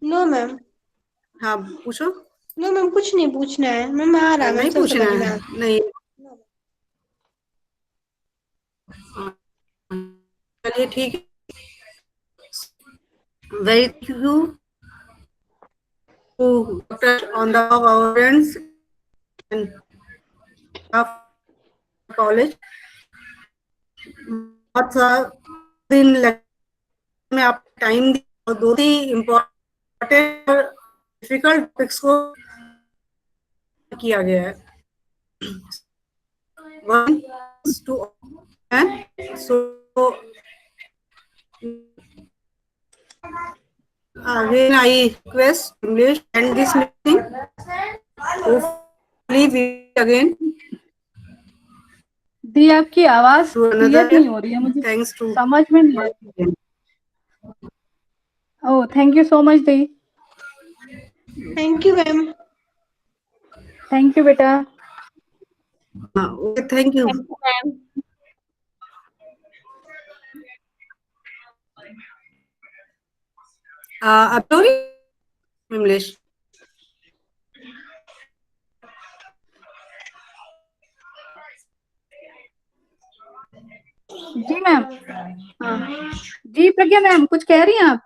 No ma'am. हाँ पूछो। नो मैम, कुछ नहीं पूछना है मैम, आ रहा है, नहीं सब पूछना समझ में है, आ रहा। नहीं चलिए ठीक है, very thank you to touch on the of our friends and staff college. बहुत सा दिन में आप टाइम दिया और दो ही इम्पोर्टेंट और डिफिकल्ट टॉपिक्स को किया गया है. One to and so again I request English and this meeting. Hopefully we again. दी आपकी आवाज To क्लियर another नहीं हो रही है, मुझे thanks to समझ में नहीं आ रही. Oh, thank you so much दी. Thank you, ma'am. Thank you बेटा. Okay, thank you. Thank you, ma'am. Abdul English. जी मैम. हाँ जी प्रज्ञा मैम, कुछ कह रही हैं आप?